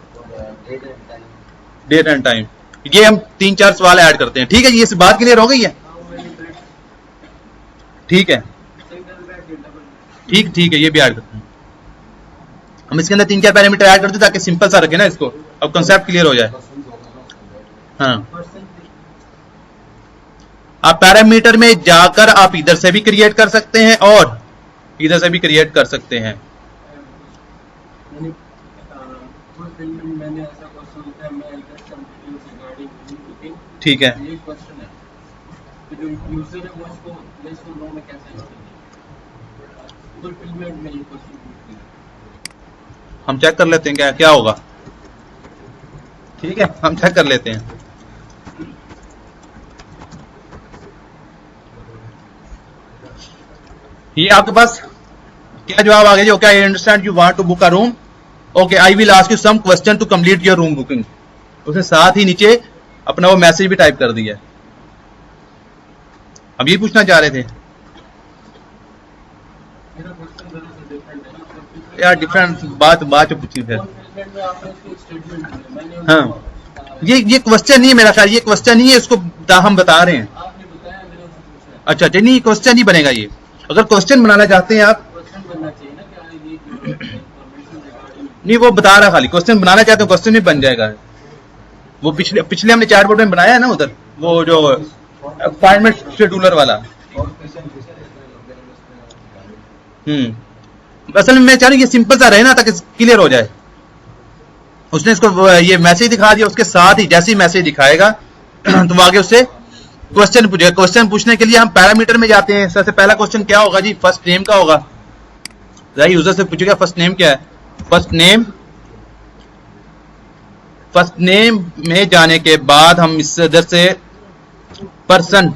डेट एंड टाइम, ये हम 3-4 सवाल ऐड करते हैं। ठीक है, ये बात क्लियर हो गई है? ठीक है, ठीक है, ये भी ऐड करते हैं हम। इसके अंदर 3-4 पैरामीटर ऐड करते हैं ताकि सिंपल सा रखे ना इसको, अब कंसेप्ट क्लियर हो जाए। हाँ, आप पैरामीटर में जाकर आप इधर से भी क्रिएट कर सकते हैं और इधर से भी क्रिएट कर सकते हैं। ठीक है, हम चेक कर लेते हैं क्या क्या होगा। ठीक है, हम चेक कर लेते हैं। ये आपके पास क्या जवाब आ गया जी? Okay, I understand you want to book a room. Okay, I will ask you some question to complete your room booking. उसने साथ ही नीचे अपना वो मैसेज भी टाइप कर दिया। अब ये पूछना चाह रहे थे यार, डिफरेंट बात पूछी फिर। हाँ, ये क्वेश्चन नहीं है मेरा ख्याल, ये क्वेश्चन नहीं है, इसको हम बता रहे हैं। अच्छा, नहीं क्वेश्चन नहीं बनेगा ये। अगर क्वेश्चन बनाना चाहते हैं आप, नहीं वो बता रहा, खाली क्वेश्चन बनाना चाहते हो क्वेश्चन भी बन जाएगा। वो पिछले हमने चैट बोर्ड में बनाया है ना उधर, वो जो अपॉइंटमेंट शेड्यूलर वाला। असल में मैं चाह रहा हूँ ये सिंपल सा रहे ना ताकि क्लियर हो जाए। उसने इसको ये मैसेज दिखा दिया, उसके साथ ही जैसे ही मैसेज दिखाएगा तो वो आगे उससे क्वेश्चन पूछेगा। क्वेश्चन पूछने के लिए हम पैरामीटर में जाते हैं। सबसे पहला क्वेश्चन क्या होगा जी? फर्स्ट नेम का होगा। यूजर से पूछेगा फर्स्ट नेम क्या है। फर्स्ट नेम में जाने के बाद हम इस इधर से पर्सन,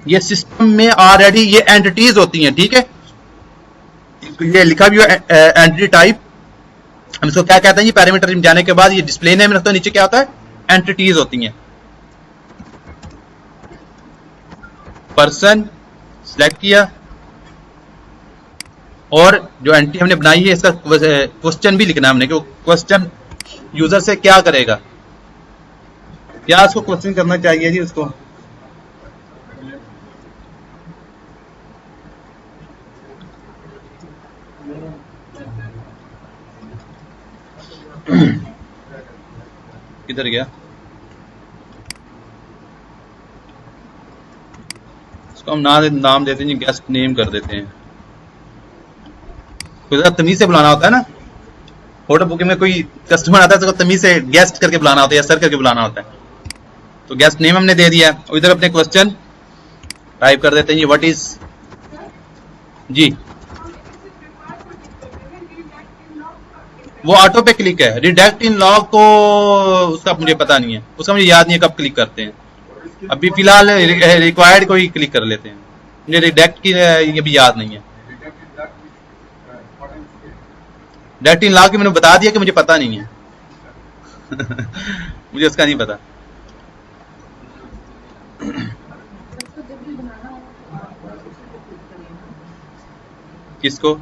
ये सिस्टम में ऑलरेडी ये एंटिटीज होती हैं। ठीक है, ये लिखा भी एंटिटी टाइप, हम इसको क्या कहते हैं जी? पैरामीटर में जाने के बाद ये डिस्प्ले नेम रखते हैं, नीचे क्या होता है? एंटिटीज होती हैं। पर्सन सिलेक्ट किया और जो एंटिटी हमने बनाई है इसका क्वेश्चन भी लिखना है हमने कि क्वेश्चन यूजर से क्या करेगा, क्या उसको क्वेश्चन करना चाहिए जी उसको। किधर गया? इसको हम नाम देते हैं, गेस्ट नेम कर देते हैं। कोई तमीज से बुलाना होता है ना, होटल बुकिंग में कोई कस्टमर आता है तो तमीज से गेस्ट करके बुलाना होता है या सर करके बुलाना होता है। तो गेस्ट नेम हमने दे दिया और इधर अपने क्वेश्चन टाइप कर देते हैं जी, व्हाट इज जी। वो ऑटो पे क्लिक है, रिडेक्ट इन लॉग को उसका मुझे पता नहीं है, उसका मुझे याद नहीं है कब क्लिक करते हैं। अभी फिलहाल रिक्वायर्ड को ही क्लिक कर लेते हैं, मुझे रिडेक्ट की ये भी याद नहीं है। रिडेक्ट इन लॉग की मैंने बता दिया कि मुझे पता नहीं है मुझे उसका नहीं पता। किसको?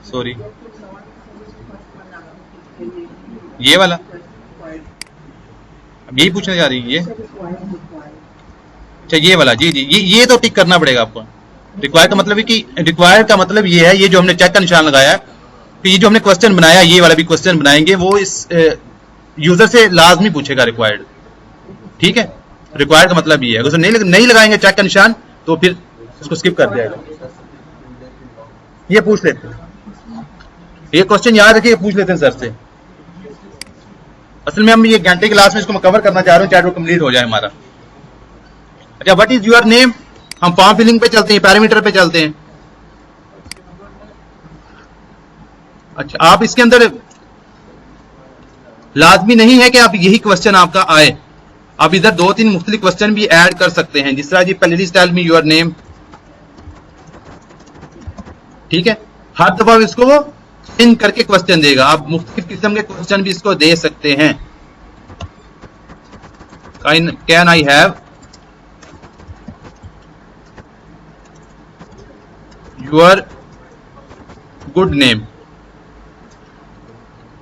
सॉरी, ये वाला अब यही पूछने जा रही है ये। अच्छा, ये वाला जी, ये तो टिक करना पड़ेगा आपको। रिक्वायर का मतलब है कि रिक्वायर का मतलब ये है, ये जो हमने चेक का निशान लगाया है, तो ये जो हमने क्वेश्चन बनाया, ये वाला भी क्वेश्चन बनाएंगे, वो इस यूजर से लाजमी पूछेगा रिक्वायर्ड। ठीक है, रिक्वायर्ड का मतलब ये है, अगर नहीं लगाएंगे चेक का निशान तो फिर उसको स्किप कर दिया। ये पूछ लेते हैं, ये क्वेश्चन याद रखिए, पूछ लेते हैं सर से। असल में हम ये घंटे क्लास में इसको मैं कवर करना चाह रहा हूँ, चाहे वो कंप्लीट हो जाए हमारा। अच्छा, व्हाट इज योर नेम? हम फॉर्म फिलिंग पे चलते हैं, पैरामीटर पे चलते हैं। अच्छा, आप इसके अंदर लाजमी नहीं है कि आप यही क्वेश्चन आपका आए, आप इधर 2-3 मुख्तलिफ क्वेश्चन भी ऐड कर सकते हैं। जिस तरह जी, पहली स्टाइल में योर नेम, ठीक है, हर दफा इसको वो चेंज करके क्वेश्चन देगा। आप मुख्तलिफ किस्म के क्वेश्चन भी इसको दे सकते हैं। Can I have your good name,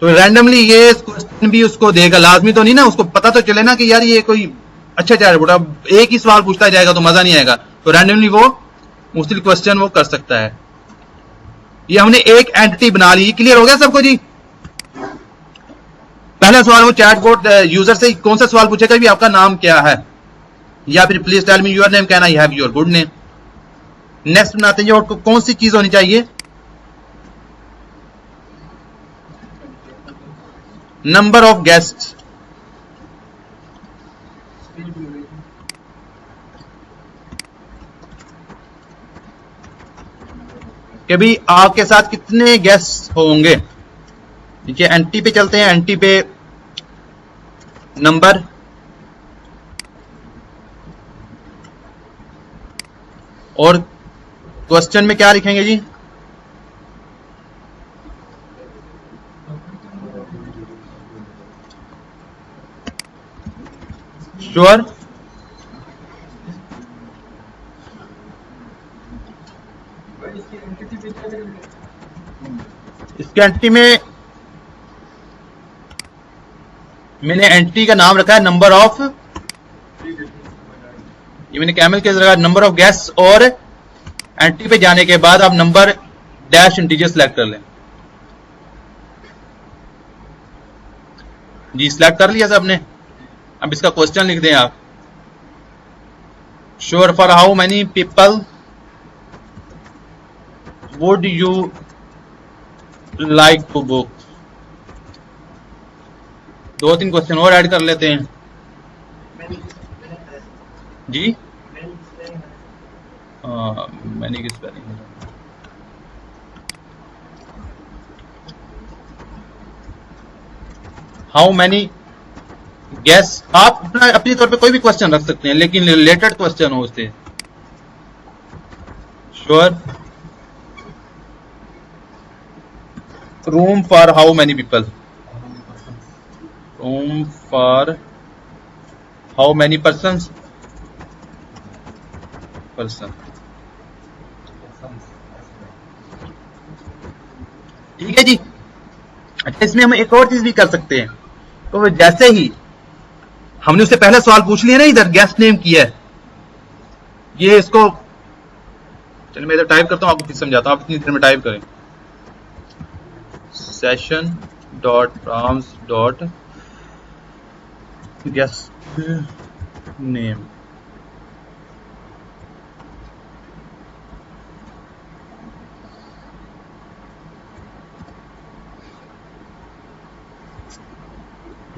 तो रैंडमली ये क्वेश्चन भी उसको देगा। लाजमी तो नहीं ना, उसको पता तो चले ना कि यार ये कोई अच्छा चैटबॉट, अब एक ही सवाल पूछता जाएगा तो मजा नहीं आएगा, तो रैंडमली वो मुख्तलिफ क्वेश्चन वो कर सकता है। ये हमने एक एंटिटी बना ली। क्लियर हो गया सबको जी? पहला सवाल वो चैटबॉट यूजर से कौन सा सवाल पूछेगा भी, आपका नाम क्या है, या फिर please tell me your name, can I have your good name. Next बनाते हैं और कौन सी चीज होनी चाहिए, नंबर ऑफ गेस्ट, कि भी आपके साथ कितने गेस्ट होंगे। देखिए एंटी पे चलते हैं, एंटी पे नंबर, और क्वेश्चन में क्या लिखेंगे जी, श्योर। इसके एंटिटी में मैंने एंटिटी का नाम रखा है नंबर ऑफ, ये मैंने कैमल के जगह नंबर ऑफ गेस्ट, और एंटिटी पे जाने के बाद आप नंबर डैश इंटीजर सेलेक्ट कर लें। जी सिलेक्ट कर लिया सबने। अब इसका क्वेश्चन लिख दें आप, sure for how many people would you like to book. दो तीन क्वेश्चन और ऐड कर लेते हैं जी। मैंने किस स्पेलिंग, हाउ मैनी गेस। आप अपने तौर पे कोई भी क्वेश्चन रख सकते हैं, लेकिन रिलेटेड क्वेश्चन हो उससे। Sure room for how many people, room for how many person, ठीक है जी। अच्छा इसमें हम एक और चीज भी कर सकते हैं, तो जैसे ही हमने उससे पहला सवाल पूछ लिया ना, इधर गेस्ट नेम किया है, ये इसको चलिए मैं इधर टाइप करता हूं, आपको फिर समझाता हूं, आप इतनी देर में टाइप करें, session dot prompts dot guest name,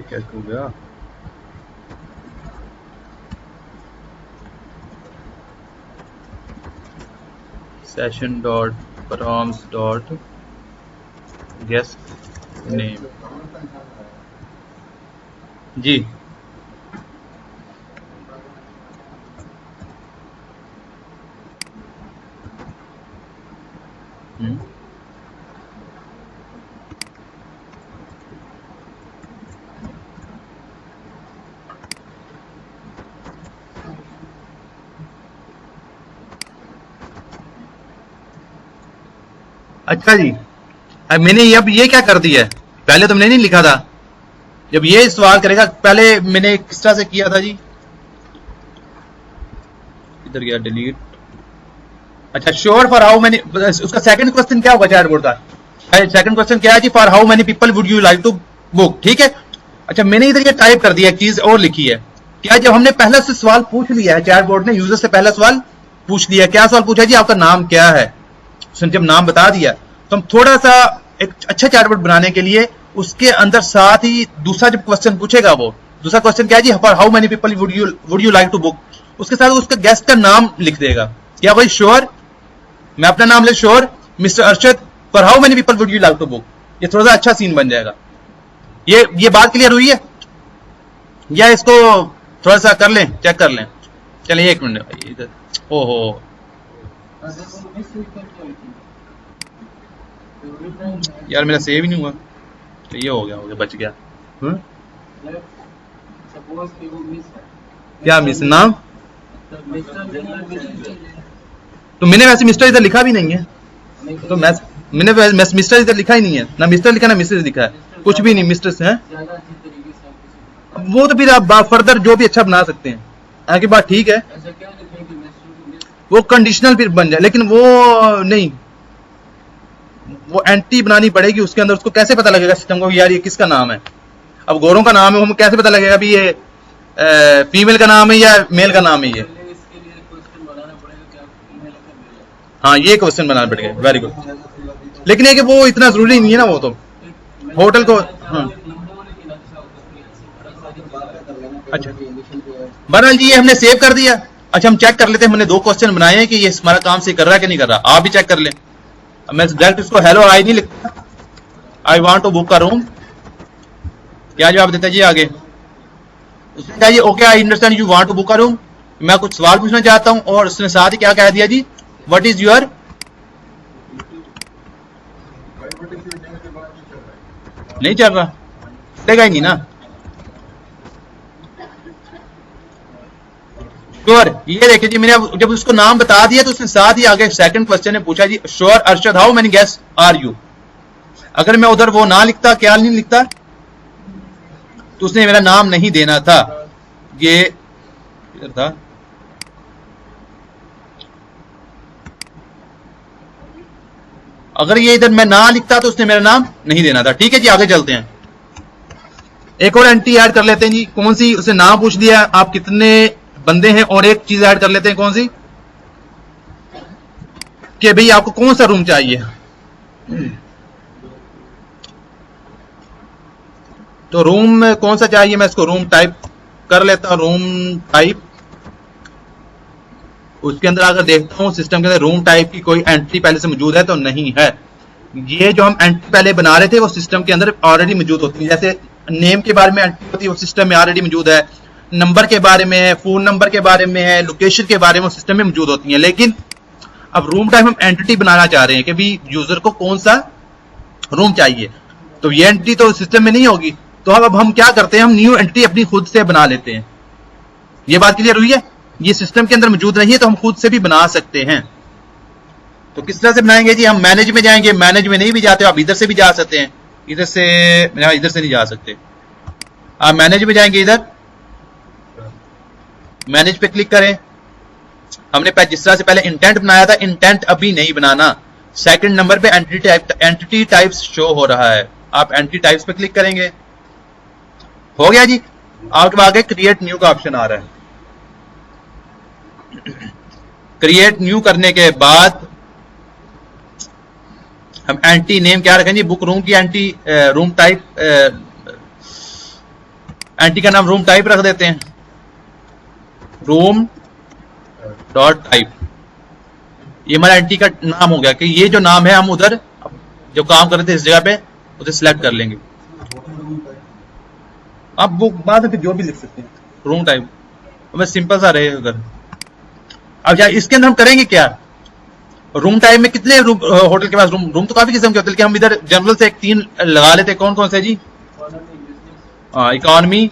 क्या हो गया, session dot prompts dot guest name जी। अच्छा जी, अब मैंने अब ये क्या कर दिया है, पहले तुमने नहीं लिखा था। जब ये सवाल करेगा, पहले मैंने किस तरह से किया था जी, इधर गया डिलीट। अच्छा श्योर फॉर हाउ मेनी, उसका सेकंड क्वेश्चन क्या होगा चैटबॉट का, सेकंड क्वेश्चन क्या है जी, for how many people would you like to book, ठीक है। अच्छा मैंने इधर ये टाइप कर दिया, एक चीज और लिखी है, क्या जब हमने पहले से सवाल पूछ लिया है, चैटबॉट ने यूजर से पहला सवाल पूछ लिया, क्या सवाल पूछा जी, आपका नाम क्या है। उसने जब नाम बता दिया, तो हम थोड़ा सा एक अच्छा चैटबॉट बनाने के लिए उसके अंदर साथ ही दूसरा जब क्वेश्चन पूछेगा, वो दूसरा क्वेश्चन क्या है जी, for how many people would you like to book, उसके साथ उसका गेस्ट का नाम लिख देगा। क्या भाई श्योर, मैं अपना नाम ले, sure mister Arshad, for how many people would you like to book. ये थोड़ा सा अच्छा सीन बन जाएगा। ये बात क्लियर हुई है, या इसको थोड़ा सा कर लें, चेक कर लें। चलिए एक मिनट, इधर ओहो यार मेरा सेव ही नहीं हुआ, तो ये हो गया बच गया। क्या मिस नाम? तो मैंने वैसे मिस्टर इधर लिखा भी नहीं है, तो मैंने मिस्टर इधर लिखा ही नहीं है, ना मिस्टर लिखा ना मिसेज लिखा है, कुछ भी नहीं मिस्टर है। वो तो फिर आप फर्दर जो भी अच्छा बना सकते हैं आगे बात, ठीक है वो कंडीशनल फिर बन जाए, लेकिन वो नहीं, वो एंटी बनानी पड़ेगी उसके अंदर। उसको कैसे पता लगेगा सिस्टम को यार ये किसका नाम है? अब गौरों का नाम है, वो कैसे पता लगेगा भी ये फीमेल का नाम है या मेल का नाम है ये? हाँ ये क्वेश्चन बनाना पड़ेगा, वेरी गुड। लेकिन ये कि वो इतना जरूरी नहीं है ना, वो तो होटल को। हाँ अच्छा बहरहाल जी ये हमने सेव कर दिया। अच्छा हम चेक कर लेते हैं, हमने 2 क्वेश्चन बनाए हैं कि ये हमारा काम से कर रहा है कि नहीं कर रहा। आप भी चेक कर लें। मैं डायरेक्ट इसको हेलो आई नहीं लिखता, I want to book a room, क्या जवाब देता है जी आगे? उसने कहा जी okay I understand you want to book a room, मैं कुछ सवाल पूछना चाहता हूं, और उसने साथ ही क्या कह दिया जी, व्हाट इज योर, नहीं चल रहा, चलेगा ही नहीं ना। श्योर, ये देखिए जी मैंने जब उसको नाम बता दिया तो उसने साथ ही आगे सेकंड क्वेश्चन ने पूछा जी sure Arshad how many guest are you. अगर मैं उधर वो ना लिखता, क्या नहीं लिखता, तो उसने मेरा नाम नहीं देना था। ये इधर था, अगर ये इधर मैं ना लिखता तो उसने मेरा नाम नहीं देना था। ठीक है जी आगे चलते हैं, एक और एंट्री ऐड कर लेते हैं जी। कौन सी? उसने नाम पूछ दिया, आप कितने बंदे हैं, और एक चीज ऐड कर लेते हैं, कौन सी? कि भाई आपको कौन सा रूम चाहिए। तो रूम कौन सा चाहिए, मैं इसको रूम टाइप कर लेता हूं, रूम टाइप। उसके अंदर अगर देखता हूं सिस्टम के अंदर रूम टाइप की कोई एंट्री पहले से मौजूद है तो नहीं है। ये जो हम एंट्री पहले बना रहे थे वो सिस्टम के अंदर ऑलरेडी मौजूद होती है, जैसे नेम के बारे में एंट्री होती है वो सिस्टम में ऑलरेडी मौजूद है, नंबर के बारे में है, फोन नंबर के बारे में है, लोकेशन के बारे में सिस्टम में मौजूद होती है। लेकिन अब रूम टाइप हम एंटिटी बनाना चाह रहे हैं कि भी यूजर को कौन सा रूम चाहिए, तो ये एंटिटी तो सिस्टम में नहीं होगी। तो अब हम क्या करते हैं, हम न्यू एंटिटी अपनी खुद से बना लेते हैं। ये बात क्लियर हुई है? ये सिस्टम के अंदर मौजूद नहीं है तो हम खुद से भी बना सकते हैं। तो किस तरह से बनाएंगे जी? हम मैनेज में जाएंगे, मैनेज में नहीं भी जाते आप इधर से भी जा सकते हैं, इधर से नहीं जा सकते, आप मैनेज में जाएंगे, इधर मैनेज पे क्लिक करें। हमने जिस तरह से पहले इंटेंट बनाया था, इंटेंट अभी नहीं बनाना। सेकंड नंबर पे एंटिटी टाइप्स शो हो रहा है, आप एंटिटी टाइप्स पे क्लिक करेंगे, हो गया जी। आपके आगे क्रिएट न्यू का ऑप्शन आ रहा है। क्रिएट न्यू करने के बाद हम एंटी नेम क्या रखेंगे? बुक रूम की एंटी रूम टाइप, एंटी का नाम रूम टाइप रख देते हैं, रूम डॉट टाइप। ये हमारा एंटी का नाम हो गया कि ये जो नाम है हम उधर जो काम कर रहे थे इस जगह पे उसे सिलेक्ट कर लेंगे। आप वो बाद में फिर जो भी लिख सकते हैं, रूम टाइप बस सिंपल सा रहे उधर। अब क्या इसके अंदर हम करेंगे क्या? रूम टाइप में कितने होटल के पास रूम तो काफी किस्म के होते हैं, हम इधर जनरल से 3 लगा लेते हैं। कौन कौन से जी? इकोनॉमी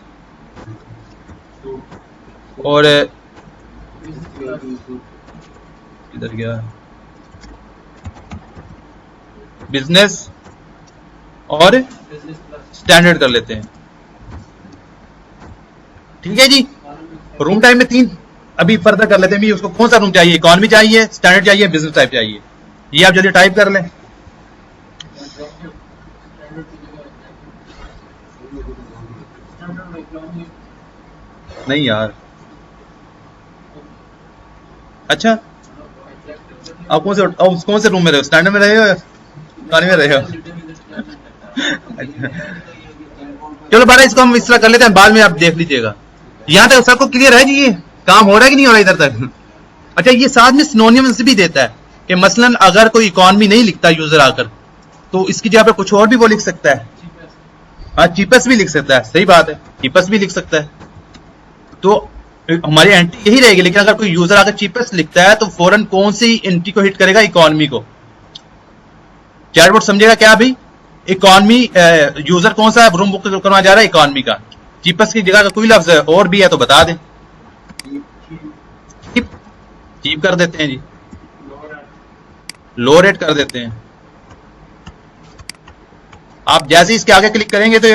और इधर गया बिजनेस और स्टैंडर्ड कर लेते हैं। ठीक है जी, रूम टाइप में 3 अभी फर्दर कर लेते हैं भी उसको कौन सा रूम चाहिए, इकोनॉमी चाहिए, स्टैंडर्ड चाहिए, बिजनेस टाइप चाहिए। ये आप जल्दी टाइप कर लें। नहीं यार, अच्छा आप कौन से रूम में रहे हो? स्टैंडर्ड में रहे हो या इकोनॉमी में रहे हो? चलो बारा इसको हम इस तरह कर लेते हैं, बाद में आप देख लीजिएगा। यहां तक सबको क्लियर है जी? ये काम हो रहा है कि नहीं हो रहा इधर तक? अच्छा ये साथ में सिनोनिम्स भी देता है कि मसलन अगर कोई इकोनॉमी नहीं लिखता यूजर आकर तो इसकी जगह पे कुछ और भी वो लिख सकता है। हाँ चीपेस्ट भी लिख सकता है, सही बात है, चीपेस्ट भी लिख सकता है। तो हमारी एंट्री यही रहेगी, लेकिन अगर कोई यूजर आकर चीपेस्ट लिखता है तो फौरन कौन सी एंट्री को हिट करेगा? इकोनॉमी को। चैटबॉट समझेगा क्या अभी? इकोनॉमी, यूजर कौन सा रूम बुक करना जा रहा है? इकोनॉमी का। चीपेस्ट की जगह का कोई लफ्ज और भी है तो बता दें। चीप कर देते हैं जी, लो रेट कर देते हैं। आप जैसे ही इसके आगे क्लिक करेंगे तो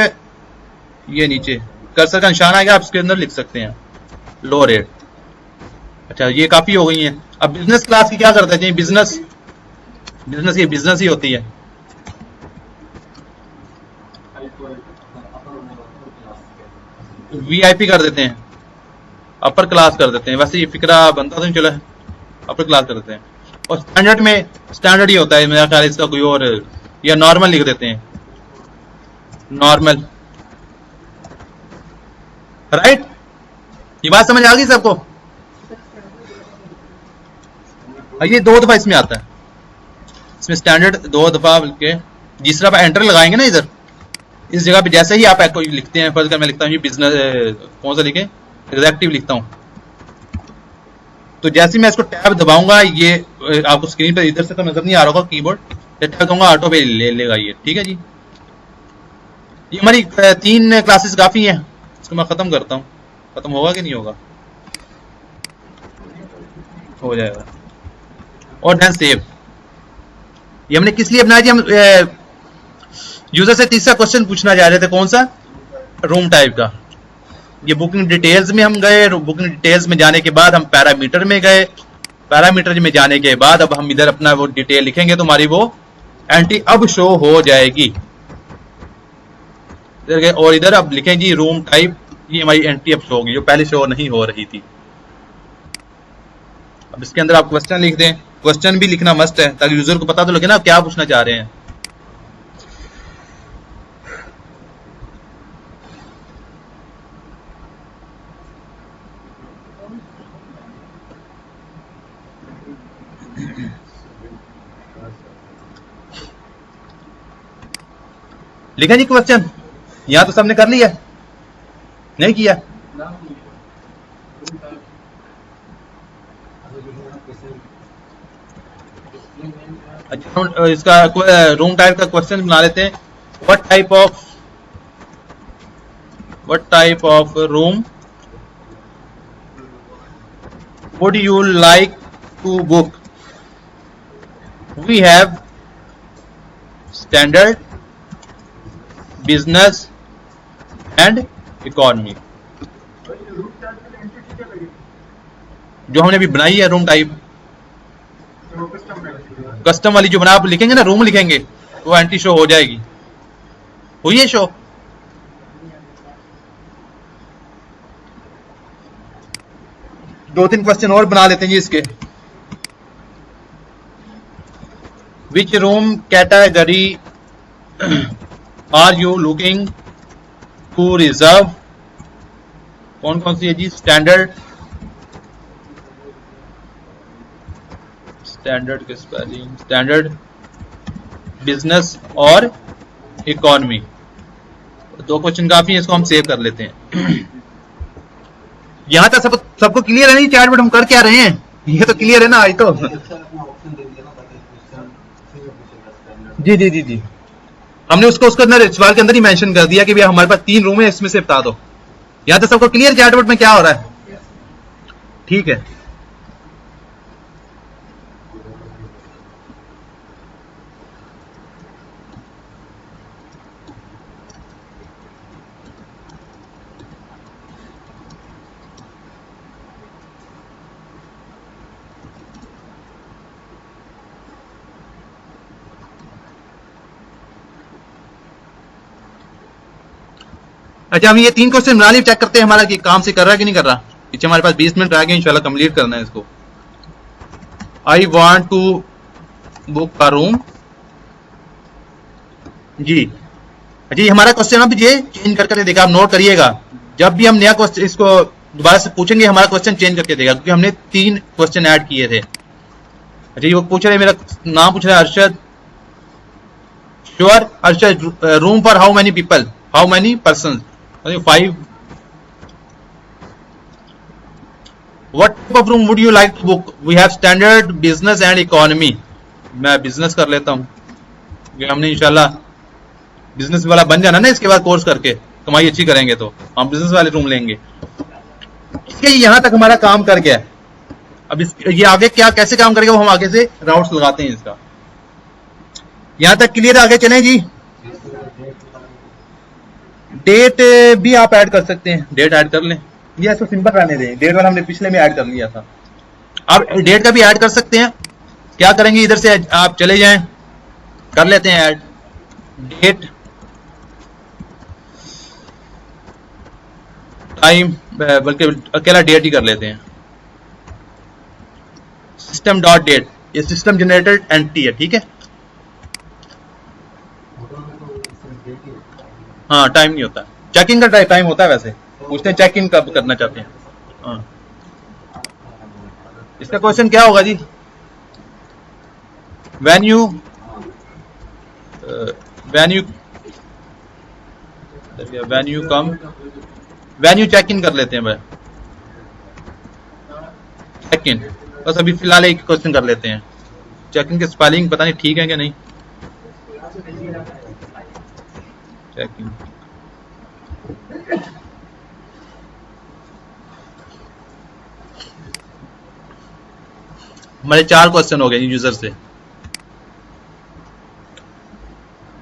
ये नीचे कर्सर का निशान आएगा, आप इसके अंदर लिख सकते हैं लो रेट। अच्छा, ये काफी हो गई है। अब बिजनेस क्लास की क्या करते हैं? बिजनेस की बिजनेस ही होती है। वीआईपी कर देते हैं, अपर क्लास कर देते हैं। वैसे ये फिक्रा बनता तो नहीं चला है, अपर क्लास कर देते हैं। और स्टैंडर्ड में स्टैंडर्ड ही होता है मेरा ख्याल, इसका कोई और, या नॉर्मल लिख देते हैं, नॉर्मल। राइट, ये बात समझ आ गई सबको? ये 2 दफा इसमें आता है, इसमें स्टैंडर्ड 2 दफा के। तीसरा आप एंटर लगाएंगे ना इधर, इस जगह पे जैसे ही आप कोई लिखते हैं, फर्ज कर मैं लिखता हूँ ये बिजनेस, कौन सा लिखे, एग्जेक्टिव लिखता हूँ, तो जैसे ही मैं इसको टैब दबाऊंगा, ये आपको स्क्रीन पर इधर से तो नजर नहीं आ रहा होगा कीबोर्ड, टैब दूंगा ऑटो पे ले लेगा ये। ठीक है जी, ये हमारी 3 क्लासेस काफी हैं। इसको मैं खत्म करता हूँ, खत्म होगा कि नहीं होगा? हो जाएगा। और देन सेव। ये हमने किस लिए बनाया जी? हम यूजर से तीसरा क्वेश्चन पूछना जा रहे थे, कौन सा? रूम टाइप का। ये बुकिंग डिटेल्स में हम गए, बुकिंग डिटेल्स में जाने के बाद हम पैरामीटर में गए, पैरामीटर में जाने के बाद अब हम इधर अपना वो डिटेल लिखेंगे तो हमारी वो एंट्री अब शो हो जाएगी। इधर गए और इधर अब लिखें जी रूम टाइप, ये हमारी एंट्री अब शो होगी जो पहले शो नहीं हो रही थी। अब इसके अंदर आप क्वेश्चन लिख दें, क्वेश्चन भी लिखना मस्ट है ताकि यूजर को पता तो लगे ना क्या पूछना चाह रहे हैं। लिखा जी क्वेश्चन? यहां तो सबने कर लिया, नहीं किया? अच्छा, इसका रूम टाइप का क्वेश्चन बना लेते हैं। What type of room would you like to book? We have standard, business and economy. जो हमने अभी बनाई है रूम टाइप, कस्टम वाली जो बना, आप लिखेंगे ना रूम लिखेंगे वो एंट्री शो हो जाएगी। हुई है शो? दो तीन क्वेश्चन और बना लेते हैं जी इसके। Which room category are you looking to reserve? कौन कौन सी है जी? स्टैंडर्ड, स्टैंडर्ड के स्पेलिंग, स्टैंडर्ड, बिजनेस और इकोनॉमी। 2 क्वेश्चन काफी है, इसको हम सेव कर लेते हैं। यहां तक सबको क्लियर है नहीं? चैटबॉट हम कर क्या रहे हैं ये तो क्लियर है ना आज तो? जी जी जी जी, हमने उसको अंदर सवाल के अंदर ही मेंशन कर दिया कि भैया हमारे पास 3 रूम है, इसमें से बता दो। यहां तक सबको क्लियर चैटबॉट में क्या हो रहा है? ठीक है। अच्छा, हम ये 3 क्वेश्चन बना लिए, चेक करते हैं हमारा कि काम से कर रहा है कि नहीं कर रहा। पीछे हमारे पास 20 मिनट रह गए, इंशाल्लाह कंप्लीट करना है इसको। I want to book a room जी। अच्छा, ये हमारा क्वेश्चन अब ये चेंज करके देगा, आप नोट करिएगा। जब भी हम नया क्वेश्चन इसको दोबारा से पूछेंगे हमारा क्वेश्चन चेंज करके देगा, क्योंकि हमने 3 क्वेश्चन ऐड किए थे। अच्छा, ये वो पूछ रहे, मेरा नाम पूछ रहा है Arshad. Sure Arshad, room for how many people, how many person? 5। What type of room would you like to book? We have standard, business and economy. मैं बिजनेस कर लेता हूं, कि हमने इंशाल्लाह बिजनेस वाला बन जाना ना, इसके बाद कोर्स करके कमाई अच्छी करेंगे तो हम बिजनेस वाले रूम लेंगे। ठीक है, यहाँ तक हमारा काम कर गया। अब ये आगे क्या कैसे काम करेगा वो हम आगे से राउट्स लगाते हैं इसका। यहाँ तक क्लियर, आगे चलें जी। डेट भी आप ऐड कर सकते हैं, डेट ऐड कर लें, ये ऐसा सिंपल रहने दें। डेट वाला हमने पिछले में ऐड कर लिया था, आप डेट का भी ऐड कर सकते हैं। क्या करेंगे, इधर से आप चले जाएं, कर लेते हैं ऐड डेट टाइम, बल्कि अकेला डेट ही कर लेते हैं। सिस्टम डॉट डेट, ये सिस्टम जनरेटेड एंटिटी है, ठीक है। हाँ, टाइम नहीं होता, चेकिंग का टाइम होता है। वैसे पूछते हैं चेकिंग कब करना चाहते हैं। हाँ, इसका क्वेश्चन क्या होगा जी, व्हेन यू चेक इन कर लेते हैं भाई, चेक इन। बस अभी फिलहाल एक क्वेश्चन कर लेते हैं। चेक इन की स्पेलिंग पता नहीं ठीक है कि नहीं। चेक इन, हमारे 4 क्वेश्चन हो गए यूजर से।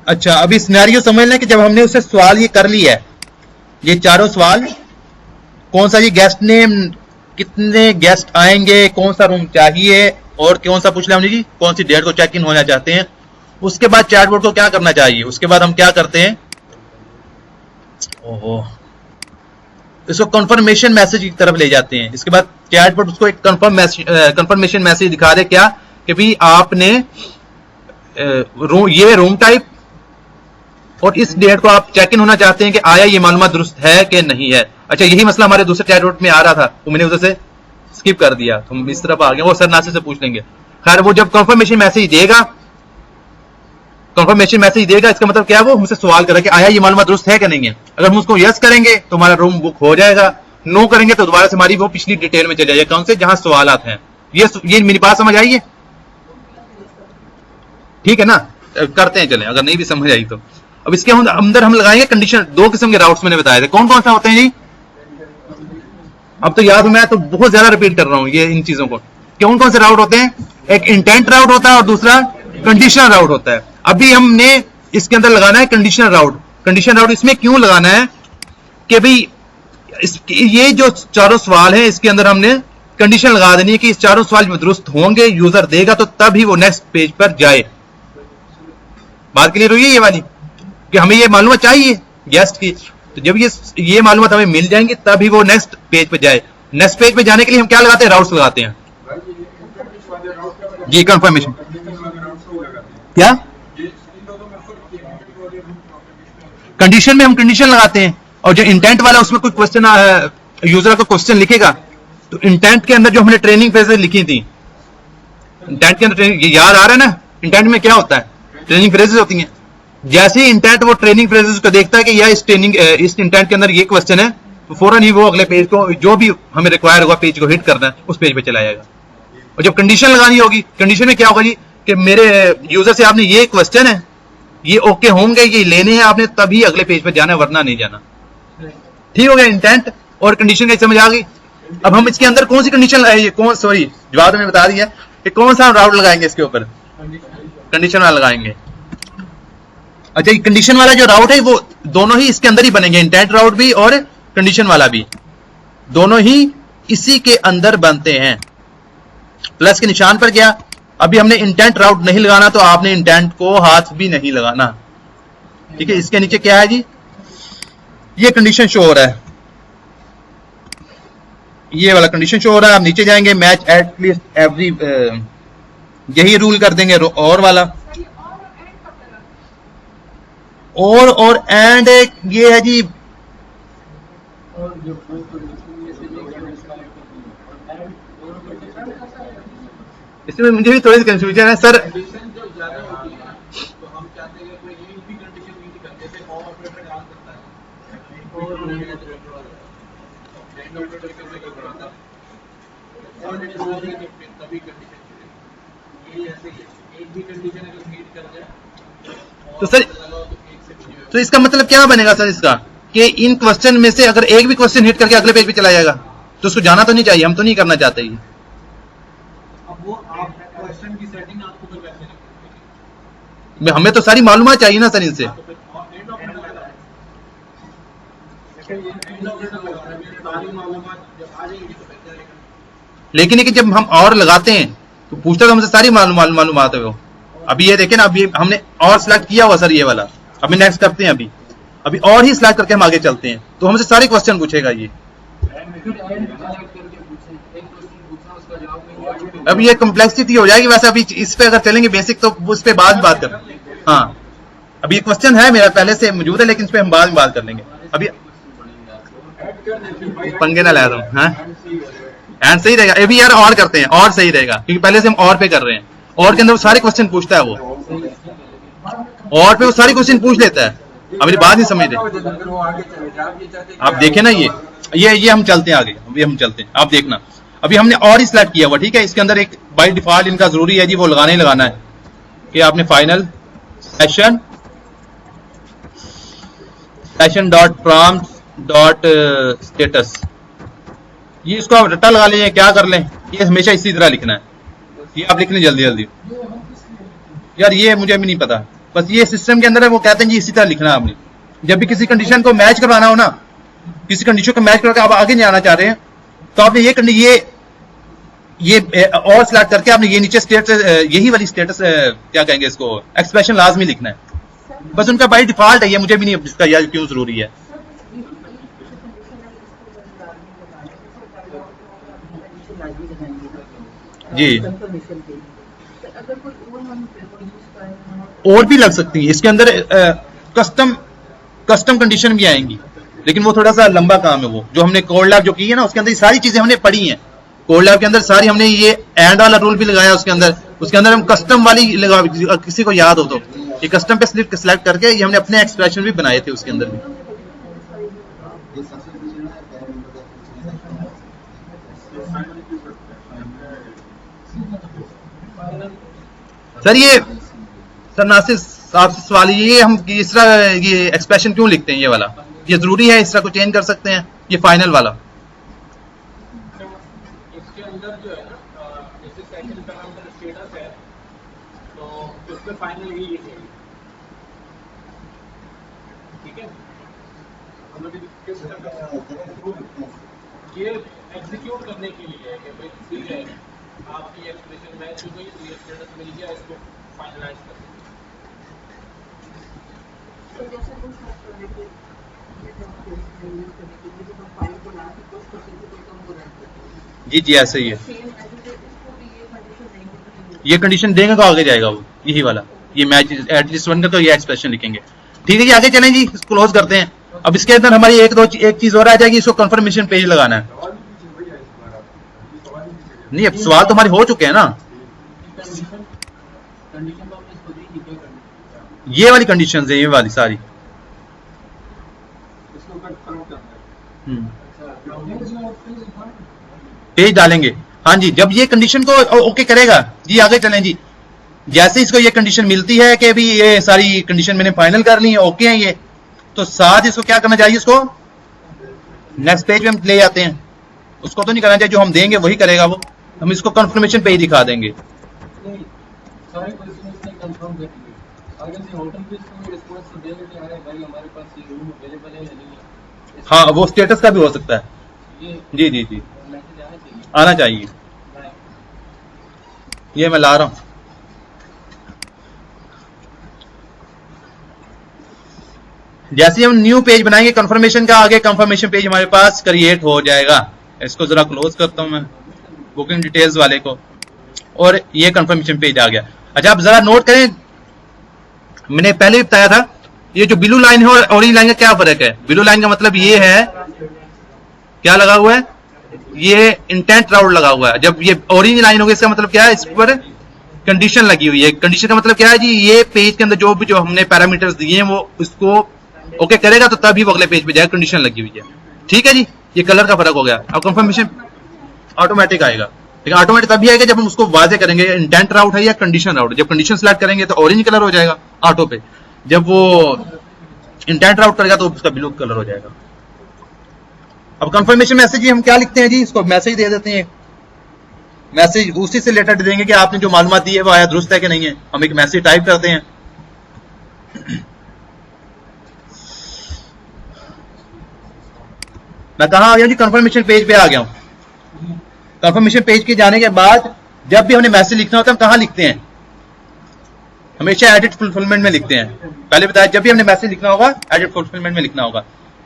अच्छा, अभी सिनेरियो समझ लें कि जब हमने उससे सवाल ये कर लिया है, ये चारों सवाल, कौन सा जी गेस्ट नेम, कितने गेस्ट आएंगे, कौन सा रूम चाहिए, और कौन सा पूछ लिया हमने जी, कौन सी डेट को चेक इन होना चाहते हैं। उसके बाद चैटबॉट को क्या करना चाहिए, उसके बाद हम क्या करते हैं, ओहो, इसको कंफर्मेशन मैसेज की तरफ ले जाते हैं। इसके बाद चैटबॉट उसको एक कंफर्मेशन मैसेज दिखा दे, क्या कि भाई आपने ये रूम टाइप और इस डेट को आप चेक इन होना चाहते हैं कि आया ये मालूमात दुरुस्त है कि नहीं है। अच्छा, यही मसला हमारे दूसरे चैटबॉट में आ रहा था, तो मैंने उधर से स्किप कर दिया, तो हम इस तरफ आ गए, वो सर नासिर से पूछ लेंगे। खैर, वो जब कंफर्मेशन मैसेज देगा, इसका मतलब क्या है, वो हमसे सवाल कर रहा है कि आया ये मालूमात दुरुस्त है कि नहीं है। अगर हम उसको यस करेंगे तो हमारा रूम बुक हो जाएगा, नो करेंगे तो दोबारा से हमारी वो पिछली डिटेल में चले जाएगा, कौन से, जहां सवाल हैं। ये मेरी बात समझ आई है, ठीक है ना। करते हैं, चले, अगर नहीं भी समझ आई तो। अब इसके अंदर हम लगाएंगे कंडीशन। 2 किस्म के राउट्स मैंने बताए थे, कौन कौन सा होते हैं जी, अब तो याद, मैं तो बहुत ज्यादा रिपीट कर रहा हूं ये इन चीजों को। कौन कौन से राउट होते हैं, एक इंटेंट राउट होता है और दूसरा कंडीशनल राउट होता है। अभी हमने इसके अंदर लगाना है कंडीशनल राउट। कंडीशनल राउट इसमें क्यों लगाना है कि भाई ये जो चारों सवाल हैं, इसके अंदर हमने कंडीशन लगा देनी है कि इस चारों सवाल में दुरुस्त होंगे, यूजर देगा तो तब ही वो नेक्स्ट पेज पर जाए। बात क्लियर हुई है ये वाली, कि हमें ये मालूमात चाहिए गेस्ट की, तो जब ये मालूमात हमें मिल जाएंगे तभी वो नेक्स्ट पेज पे जाए। नेक्स्ट पेज पे जाने के लिए हम क्या लगाते हैं, राउट्स लगाते हैं जी। कंफर्मेशन क्या, कंडीशन में हम कंडीशन लगाते हैं, और जो इंटेंट वाला उसमें कोई क्वेश्चन, यूजर को क्वेश्चन लिखेगा, तो इंटेंट के अंदर जो हमने ट्रेनिंग फ्रेजेस लिखी थी, इंटेंट के अंदर ये याद आ रहा है ना, इंटेंट में क्या होता है, ट्रेनिंग फ्रेजेस होती हैं। जैसे ही इंटेंट वो ट्रेनिंग फ्रेजेस को देखता है कि यह इस इंटेंट के अंदर ये क्वेश्चन है, तो फौरन ही वो अगले पेज को, जो भी हमें रिक्वायर होगा पेज को हिट करना है, उस पेज पे चला जाएगा। और जब कंडीशन लगानी होगी, कंडीशन में क्या होगा जी, कि मेरे यूजर से आपने ये क्वेश्चन है, ये ओके होंगे, ये लेने हैं आपने, तभी अगले पेज पे जाना है, वरना नहीं जाना। ठीक हो गया, इंटेंट और कंडीशन का समझ आ गई। अब हम इसके अंदर कौन सी कंडीशन, जवाब में बता दिया कि कौन सा राउट लगाएंगे इसके ऊपर, कंडीशन वाला लगाएंगे। अच्छा, ये कंडीशन वाला जो राउट है वो दोनों ही इसके अंदर ही बनेंगे, इंटेंट राउट भी और कंडीशन वाला भी, दोनों ही इसी के अंदर बनते हैं। प्लस के निशान पर गया, अभी हमने इंटेंट राउट नहीं लगाना, तो आपने इंटेंट को हाथ भी नहीं लगाना, ठीक है। इसके नीचे क्या है जी, ये कंडीशन शो हो रहा है, ये वाला कंडीशन शो हो रहा है। आप नीचे जाएंगे, मैच एटलीस्ट एवरी, यही रूल कर देंगे, और वाला, और एंड ये है जी, इसमें मुझे भी थोड़ी सी कंफ्यूजन है सर। तो सर, तो इसका मतलब क्या बनेगा सर इसका, कि इन क्वेश्चन में से अगर एक भी क्वेश्चन हिट करके अगले पेज पे चला जाएगा तो उसको जाना तो नहीं चाहिए, हम तो नहीं करना चाहते ये। अब वो आप क्वेश्चन की सेटिंग आपको तो कैसे रखेंगे? हमें तो सारी मालूमात चाहिए ना सर इनसे। लेकिन जब हम और लगाते हैं तो पूछता तो हमसे सारी मालूमात है वो। अभी ये देखें ना, अभी हमने और सिलेक्ट किया हुआ सर ये वाला, अभी नेक्स्ट करते हैं, अभी और ही सिलेक्ट करके हम आगे चलते हैं तो हमसे सारे क्वेश्चन पूछेगा ये। अब ये कम्प्लेक्सिटी हो जाएगी। वैसे अभी इस पे अगर चलेंगे बेसिक तो उस पे बाद में बात कर। हाँ, अभी ये क्वेश्चन है मेरा पहले से मौजूद है, लेकिन इस पे हम बाद में बात कर लेंगे। अभी पंगे ना ला रहा हूँ। हाँ, एंड सही रहेगा। अभी यार और करते हैं, और सही रहेगा, क्योंकि पहले से हम और पे कर रहे हैं। और के अंदर वो सारे क्वेश्चन पूछता है वो, और पे वो सारे क्वेश्चन पूछ लेता है। अब मेरी बात नहीं समझ रहे आप, देखें ना ये हम चलते हैं आगे, अभी हम चलते हैं, आप देखना। अभी हमने और ही सिलेक्ट किया हुआ, ठीक है। इसके अंदर एक बाय डिफॉल्ट इनका जरूरी है जी, वो लगाना ही लगाना है कि आपने final session dot prompt dot status, ये इसको आप रट्टा लगा लीजिए, क्या कर लें, ये हमेशा इसी तरह लिखना है। ये आप लिख लें जल्दी जल्दी यार, ये मुझे भी नहीं पता, बस ये सिस्टम के अंदर है, वो कहते हैं जी इसी तरह लिखना है आपने। जब भी किसी कंडीशन को मैच करवाना हो ना, किसी कंडीशन को मैच करके आप आगे नहीं आना चाह रहे हैं, तो आपने ये और सिलेक्ट करके आपने ये नीचे स्टेटस, यही वाली स्टेटस क्या कहेंगे इसको, एक्सप्रेशन लाजमी लिखना है। बस उनका बाय डिफॉल्ट है, ये मुझे भी नहीं इसका यार क्यों जरूरी है। जी, और भी लग सकती है इसके अंदर, कस्टम कंडीशन भी आएंगी, लेकिन वो थोड़ा सा लंबा काम है। वो जो हमने कोड लैब जो की है ना, उसके अंदर सारी चीजें हमने पढ़ी हैं। कोड लैब के अंदर सारी हमने ये एंड वाला रूल भी लगाया उसके अंदर हम कस्टम वाली लगा, किसी को याद हो तो ये कस्टम पे सिलेक्ट करके ये हमने अपने एक्सप्रेशन भी बनाए थे उसके अंदर भी। सर ये सर नासिर साहब से सवाल ये हम इस तरह ये एक्सप्रेशन क्यों लिखते हैं, ये वाला ये जरूरी है, इस तरह को चेंज कर सकते हैं ये फाइनल वाला। इसके अंदर जो है ना, जैसे सेकंड पैरामीटर स्टेटस है तो उसमें फाइनल ही लिखेंगे, ठीक है। हम लोग किस ये एग्जीक्यूट करने के लिए है कि भाई ठीक है आपकी एक्सप्रेशन मैच हो गई, तो ये स्टेटस मिल गया, इसको फाइनलाइज कर जी जी ऐसे ही है। ये कंडीशन देंगे तो आगे जाएगा वो, यही वाला ये मैच एटलीस्ट वन का, तो ये एक्सप्रेशन लिखेंगे। ठीक है जी, आगे चलें जी, क्लोज करते हैं। अब इसके अंदर हमारी एक चीज और आ जाएगी, इसको कंफर्मेशन पेज लगाना है। नहीं, अब सवाल तो हमारे हो चुके हैं ना, ये वाली कंडीशंस है, ये वाली सारी। पेज डालेंगे, हाँ जी। जब ये कंडीशन को ओके करेगा जी, आगे चलें जी। जैसे इसको ये कंडीशन मिलती है कि भी ये सारी कंडीशन मैंने फाइनल कर ली है, ओके है ये, तो साथ इसको क्या करना चाहिए, इसको नेक्स्ट पेज पे हम ले जाते हैं। उसको तो नहीं करना चाहिए, जो हम देंगे वही करेगा वो। हम इसको कंफर्मेशन पेज दिखा देंगे। हाँ, वो स्टेटस का भी हो सकता है। जी जी जी, आना चाहिए, ये मैं ला रहा हूं। जैसे हम न्यू पेज बनाएंगे कंफर्मेशन का, आगे कंफर्मेशन पेज हमारे पास क्रिएट हो जाएगा। इसको जरा क्लोज करता हूं मैं, बुकिंग डिटेल्स वाले को, और ये कंफर्मेशन पेज आ गया। अच्छा, आप जरा नोट करें, मैंने पहले भी बताया था, ये जो ब्लू लाइन है और ऑरेंज लाइन का क्या फर्क है। ब्लू लाइन का मतलब ये है, क्या लगा हुआ है, ये इंटेंट राउंड लगा हुआ है। जब ये ऑरेंज लाइन होगी, इसका मतलब क्या है, इस पर कंडीशन लगी हुई है। कंडीशन का मतलब क्या है जी, ये पेज के अंदर जो हमने पैरामीटर्स दिए हैं वो इसको ओके करेगा तो तभी वो अगले पेज पे जाएगा, कंडीशन लगी हुई है। ठीक है जी, ये कलर का फर्क हो गया। अब कंफर्मेशन ऑटोमेटिक आएगा। लेकिन ऑटोमेटिक तभी आएगा जब हम उसको वाजे करेंगे इंटेंट राउट है या कंडीशन राउट। जब कंडीशन सेलेक्ट करेंगे तो ऑरेंज कलर हो जाएगा ऑटो पे, जब वो इंटेंट राउट करेगा तो उसका ब्लू कलर हो जाएगा। अब कंफर्मेशन मैसेज हम क्या लिखते हैं जी, इसको मैसेज दे देते हैं। मैसेज उसी से रिलेटेड देंगे कि आपने जो मालूमात दी है वो आया दुरुस्त है कि नहीं है। हम एक मैसेज टाइप करते हैं। मैं कहां आ गया जी, कंफर्मेशन पेज पे आ गया हूं। कंफर्मेशन पेज के जाने के बाद जब भी हमने मैसेज लिखना होता है हम कहां लिखते हैं, हमेशा एडिट फुलफिलमेंट में लिखते हैं। पहले बताया जब भी हमने मैसेज लिखना होगा एडिट फुलफिलमेंट में लिखना होगा।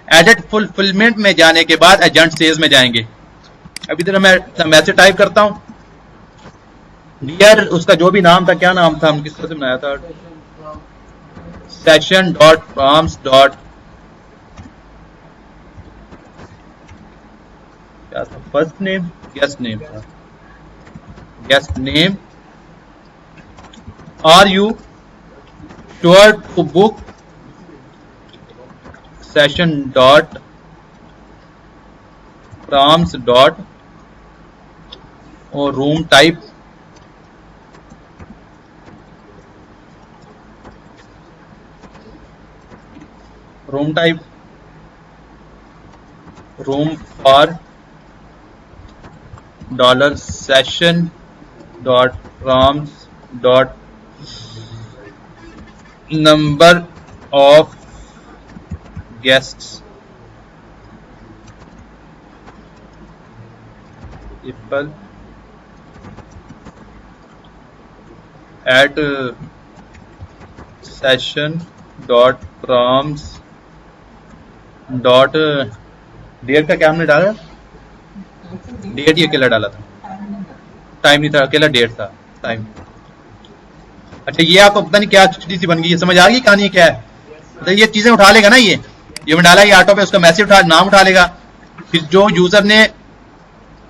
एडिट फुलफिलमेंट में जाने के बाद एजेंट सेल्स में जाएंगे। अभी इधर मैं मैसेज टाइप करता हूं, डियर उसका जो भी नाम था, क्या नाम था, हम किस तरह से बनाया था, सेशन डॉट प्रॉम्स डॉट क्या था, फर्स्ट नेम गेस्ट नेम था, guest name, are you sure to book session dot prompts dot और room type room for dollar session dot prompts dot number of guests equal at session dot prompts dot date का क्या हमने डाला, date ही अकेला डाला था, time नहीं था, अकेला डेट था, टाइम। अच्छा ये आपको पता नहीं क्या छुट्टी सी बन गई है, समझ आ गई कहानी क्या है। तो ये चीजें उठा लेगा ना, ये मैं डाला ये ऑटो पे, उसका मैसेज उठा नाम उठा लेगा। फिर जो यूजर ने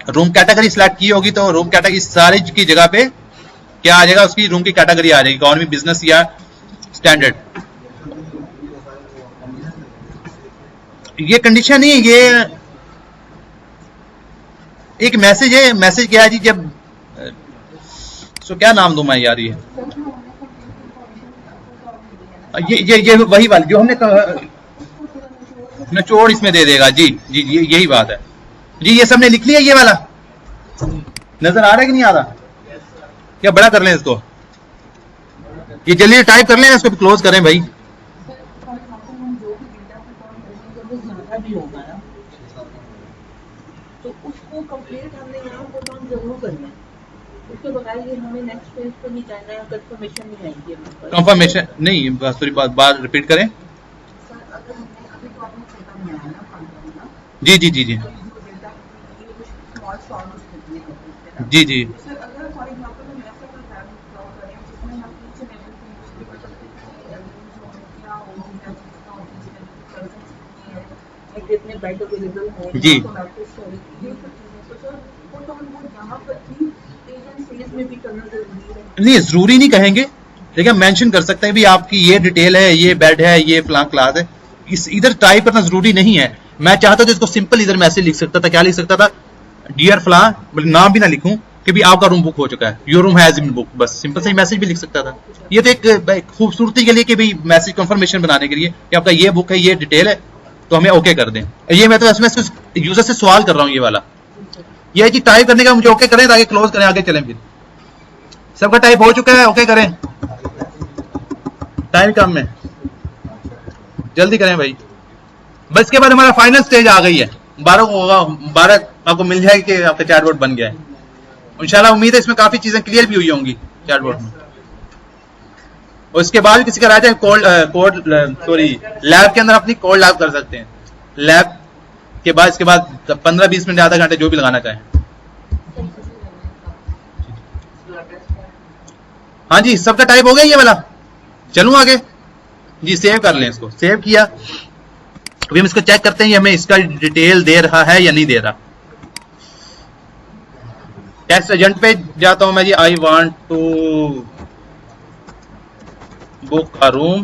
रूम कैटेगरी सिलेक्ट की होगी तो रूम कैटेगरी सारी की जगह पे क्या आ जाएगा, उसकी रूम की कैटेगरी आ जाएगी, इकोनॉमी, बिजनेस या स्टैंडर्ड। ये कंडीशन नहीं, ये एक मैसेज है। मैसेज क्या है जी, जब सो क्या नाम दूं मैं यार, ये वही वाली जो हमने निचोड़ इसमें दे देगा जी जी, यही बात है जी। ये सबने लिख लिया, ये वाला नजर आ रहा है कि नहीं आ रहा, क्या बड़ा कर लें इसको, ये जल्दी टाइप कर लें, इसको क्लोज करें भाई। तो उसको कंप्लीट हमने यहाँ पर काम जरूर करना है, उसके बगैर ये हमें नेक्स्ट पेज पर नहीं जाना है, कंफर्मेशन नहीं आएगी। कंफर्मेशन नहीं, सॉरी बात रिपीट करें। सर अगर हमने अभी तो आपने छोटा बनाया ना फॉर्म, जी जी जी जी जी जी सर अगर फॉर एग्जांपल हम ऐसा कोई प्लान ड्रॉ करें जिसमें हम ईच एंड एवरीथिंग उसके ऊपर करते हैं, क्या होगी, कितना होगी, है कितने बेड अवेलेबल हैं जी। तो मैट्रिक्स स्टोरेज, ये सब चीजें तो सर वो तो हमको यहाँ पर भी एजेंट सेल्स में भी करना जरूरी है। नहीं जरूरी नहीं कहेंगे, लेकिन मेंशन कर सकते हैं भी आपकी ये डिटेल है, ये बेड है, ये फलां क्लास है। इस इधर टाइप करना जरूरी नहीं है। मैं चाहता तो इसको सिंपल इधर मैसेज लिख सकता था, क्या लिख सकता था, डियर फलां, नाम भी ना लिखूं कि भी आपका रूम बुक हो चुका है, your room has been book, बस सिंपल सा मैसेज भी लिख सकता था। ये तो एक खूबसूरती के लिए कि भाई मैसेज कंफर्मेशन बनाने के लिए कि आपका ये बुक है, ये डिटेल है, तो हमें ओके कर दें। ये मैं तो एसएमएस यूजर से सवाल कर रहा हूँ, ये वाला ये है कि टाइप करने का मुझे ओके करें ताकि क्लोज करें, आगे चलें। फिर सबका टाइप हो चुका है, ओके करें, टाइम कम है, जल्दी करें भाई। बस इसके बाद हमारा फाइनल स्टेज आ गई है, 12 को होगा, 12 आपको मिल जाएगी कि आपका चैटबॉट बन गया है। इंशाल्लाह उम्मीद है इसमें काफी चीजें क्लियर भी हुई होंगी चैटबॉट में। और इसके बाद किसी का राय है कोड सॉरी लैब के अंदर अपनी कोड लैब कर सकते हैं। लैब के बाद इसके बाद 15-20 मिनट आधा घंटे जो भी लगाना चाहें। हाँ जी सबका टाइप हो गया ये वाला, चलूं आगे जी। सेव कर लें, इसको सेव किया। अभी हम इसको चेक करते हैं हमें इसका डिटेल दे रहा है या नहीं दे रहा। टेक्स्ट एजेंट पे जाता हूं मैं जी, I want to book a room,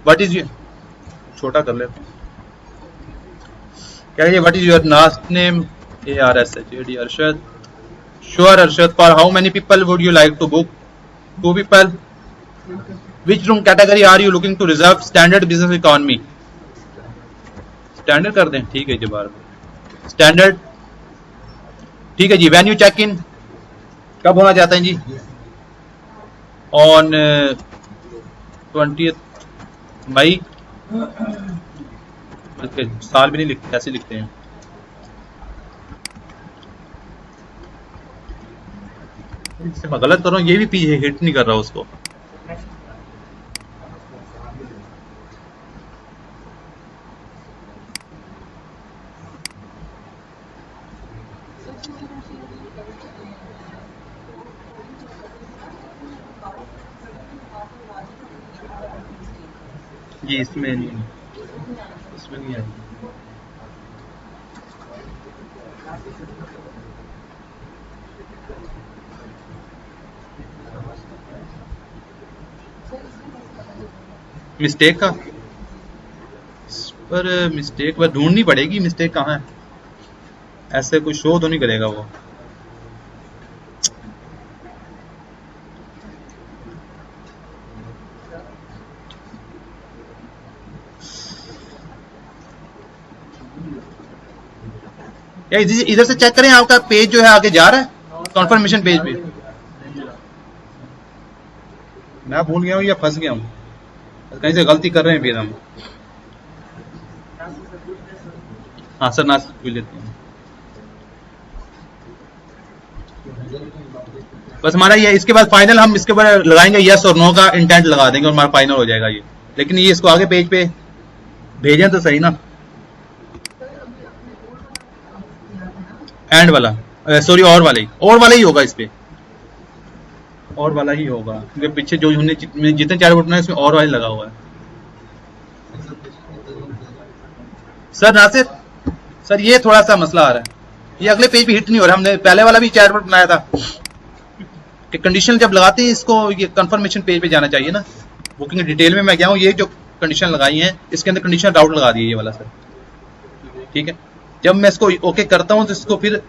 what is छोटा कर ले, क्या है what is your last name, ARSH Arshad. Sure Arshad. For how many people would you like to book? 2 people. Which room category are you looking to reserve? Standard, business, economy. Standard कर दें, ठीक है जी। बार standard ठीक है जी। Venue check in कब होना चाहते हैं जी? ऑन 20 मई। साल भी नहीं लिखते, ऐसे लिखते हैं। इससे मैं गलत कर रहा हूँ, ये भी पीछे हिट नहीं कर रहा उसको। जी इसमें नहीं आई। मिस्टेक का पर मिस्टेक पर ढूंढनी पड़ेगी, मिस्टेक कहाँ है। ऐसे कुछ शो तो नहीं करेगा वो। या इधर से चेक करें, आपका पेज जो है आगे जा रहा है कंफर्मेशन पेज पे। मैं भूल गया हूँ या फंस गया हूँ, कहीं से गलती कर रहे हैं फिर हम। हाँ सर, नासिक भी लेते हैं। बस हमारा ये, इसके बाद फाइनल हम इसके बाद लगाएंगे यस और नो का इंटेंट लगा देंगे और हमारा फाइनल हो जाएगा ये। लेकिन ये इसको आगे पेज पे भेजें तो सही ना। एंड वाला, सॉरी और वाला ही होगा इस पे, और वाला ही होगा क्योंकि पीछे जो हमने जितने 4 बटन है इसमें और वाला लगा हुआ है। सर नासिर सर, ये थोड़ा सा मसला आ रहा है, ये अगले पेज पे हिट नहीं हो रहा। हमने पहले वाला भी 4 बटन बनाया था कि कंडीशन जब लगाते हैं इसको, ये कंफर्मेशन पेज पे जाना चाहिए ना। बुकिंग डिटेल में मैं गया हूँ, ये जो कंडीशन लगाई है इसके अंदर कंडीशन डाउट लगा दी है ये वाला सर, ठीक है। जब मैं इसको ओके करता हूं तो इसको फिर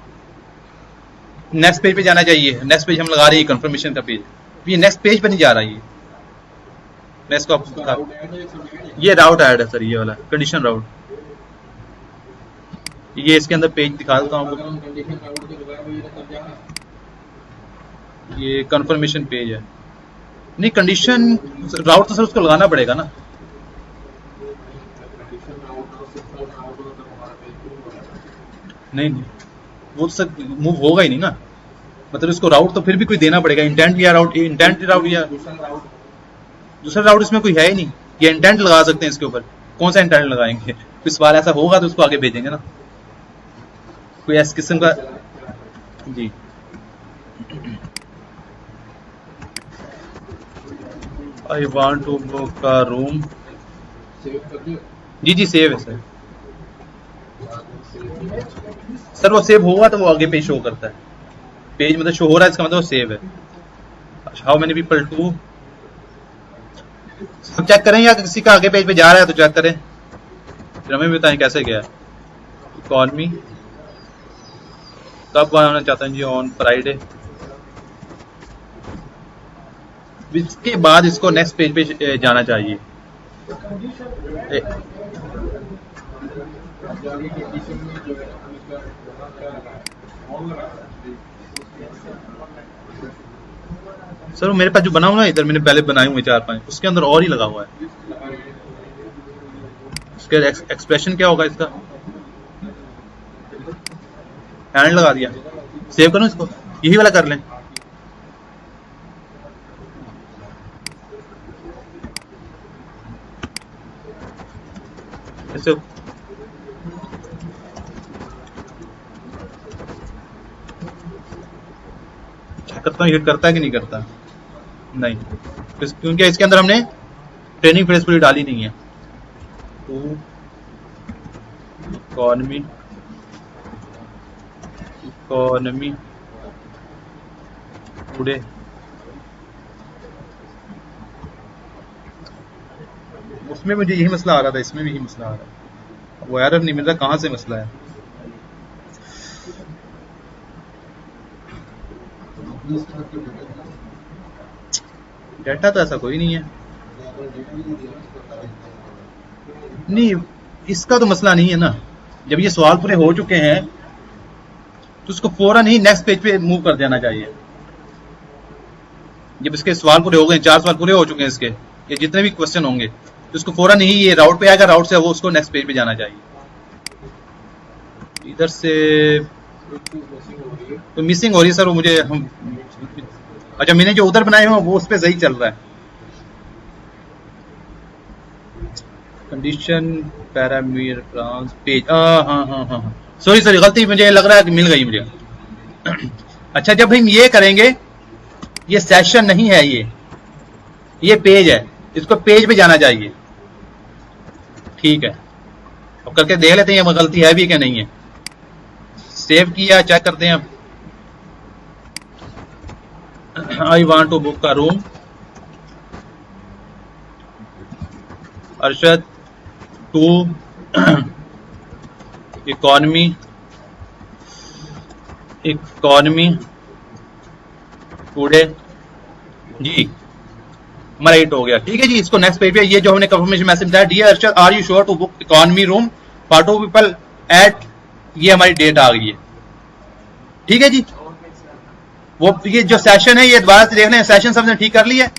नेक्स्ट पेज पे जाना चाहिए। नेक्स्ट पेज हम लगा रहे हैं कंफर्मेशन का पेज, ये नेक्स्ट पेज पे नहीं जा रहा है। मैं इसको आपको दिखा, ये राउट ऐड है सर, ये वाला कंडीशन राउट। ये इसके अंदर पेज दिखा देता हूँ, ये कंफर्मेशन पेज है। नहीं कंडीशन राउट तो सर उसको लगाना पड़ेगा ना। नहीं वो तो सर मूव होगा ही नहीं ना, मतलब इसको राउट तो फिर भी कोई देना पड़ेगा। इंटेंट या राउट, इंटेंट राउट या दूसरा राउट इसमें कोई है ही नहीं। ये इंटेंट लगा सकते हैं इसके ऊपर, कौन सा इंटेंट लगाएंगे? इस बार ऐसा होगा तो उसको आगे भेजेंगे ना, कोई ऐसे किस्म का। जी I want to book a room. जी सेव है सर। सर वो सेव होगा तो वो आगे पेज शो करता है, पेज मतलब शो हो रहा है इसका मतलब वो सेव है। हाउ मेनी पीपल टू, सब चेक करें या किसी का आगे पेज पे जा रहा है तो चेक करें, फिर हमें भी बताएं कैसे गया। इकॉनमी कब बनाना चाहते हैं जी? On Friday. इसके बाद इसको नेक्स्ट पेज पे जाना चाहिए। सर मेरे पास जो बना हुआ है इधर, मैंने पहले बनाए हुए 4-5, उसके अंदर और ही लगा हुआ है। इसका एक्सप्रेशन क्या होगा इसका? हैंड लगा दिया। सेव करूं इसको, यही वाला कर लें। ऐसे करता हूँ, ये करता है कि नहीं करता? नहीं, क्योंकि इसके अंदर हमने ट्रेनिंग फेस पूरी डाली नहीं है। तो इकोनॉमी टुडे, उसमें मुझे यही मसला आ रहा था, इसमें भी यही मसला आ रहा है। वो एरर नहीं मिल रहा, कहाँ से मसला है? डाटा तो ऐसा कोई नहीं है। नहीं, इसका तो मसला नहीं है ना। जब ये सवाल पूरे हो चुके हैं तो उसको फौरन ही नेक्स्ट पेज पे मूव कर देना चाहिए। जब इसके सवाल पूरे हो गए, 4 सवाल पूरे हो चुके हैं इसके, ये जितने भी क्वेश्चन होंगे, तो उसको फौरन ही ये राउट पे आएगा, राउट से वो उसको नेक्स्ट पेज पे जाना चाहिए। इधर से तो मिसिंग हो रही है सर, वो मुझे अच्छा मैंने जो उधर बनाए हुए वो उस पर सही चल रहा है। कंडीशन पैरामीटर पेज, हाँ सॉरी गलती, मुझे लग रहा है कि मिल गई मुझे। अच्छा, जब हम ये करेंगे, ये सेशन नहीं है, ये पेज है, इसको पेज पे जाना चाहिए। ठीक है, अब करके देख लेते हैं गलती है भी क्या नहीं है। सेव किया, चेक करते हैं। आई वांट टू बुक का room, Arshad two economy today जी, हमारा हिट हो गया। ठीक है जी, इसको नेक्स्ट पेज पे, ये जो हमने कंफर्मेशन मैसेज दिया, dear Arshad are you sure to book economy room for 2 people at, ये हमारी डेट आ गई है। ठीक है जी, वो ये जो सेशन है, ये दोबारा से देख लें, सेशन सबने ठीक कर लिया है।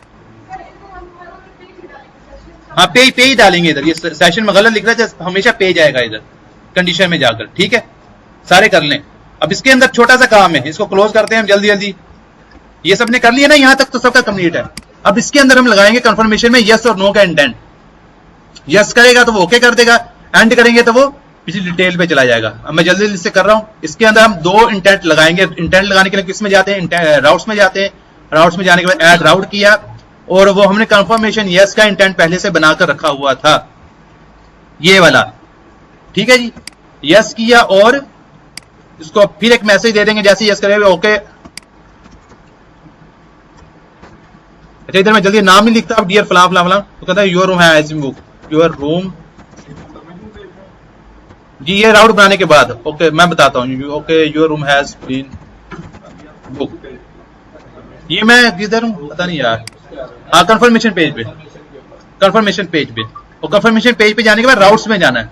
हाँ, पेज डालेंगे इधर, ये सेशन में गलत लिख रहा है, हमेशा पेज आएगा इधर कंडीशन में जाकर। ठीक है, सारे कर लें। अब इसके अंदर छोटा सा काम है, इसको क्लोज करते हैं हम जल्दी जल्दी। ये सबने कर लिया ना, यहां तक तो सबका कंप्लीट है। अब इसके अंदर हम लगाएंगे कंफर्मेशन में यस और नो का इंटेंट। यस करेगा तो वो ओके कर देगा, एंड करेंगे तो वो पिछली डिटेल पे चला जाएगा। अब मैं जल्दी जल्दी से कर रहा हूं। इसके अंदर हम 2 इंटेंट लगाएंगे। इंटेंट लगाने के लिए किस में जाते हैं, राउट्स में जाते हैं। राउट्स में जाने के बाद ऐड राउट किया, और वो हमने कंफर्मेशन यस का इंटेंट पहले से बनाकर रखा हुआ था, ये वाला। ठीक है जी, यस किया और इसको फिर एक मैसेज दे देंगे जैसे यस करेगा ओके। अच्छा, इधर मैं जल्दी नाम नहीं लिखता, अब डियर फलां फलां फलां, तो कहता है your room has been book, your room जी, ये राउट बनाने के बाद ओके मैं बताता हूँ। Okay, your room has been book, ये मैं किधर हूँ पता नहीं यार। हाँ, कंफर्मेशन पेज पे, कंफर्मेशन पेज पे, और कंफर्मेशन पेज पे जाने के बाद राउट्स में जाना है।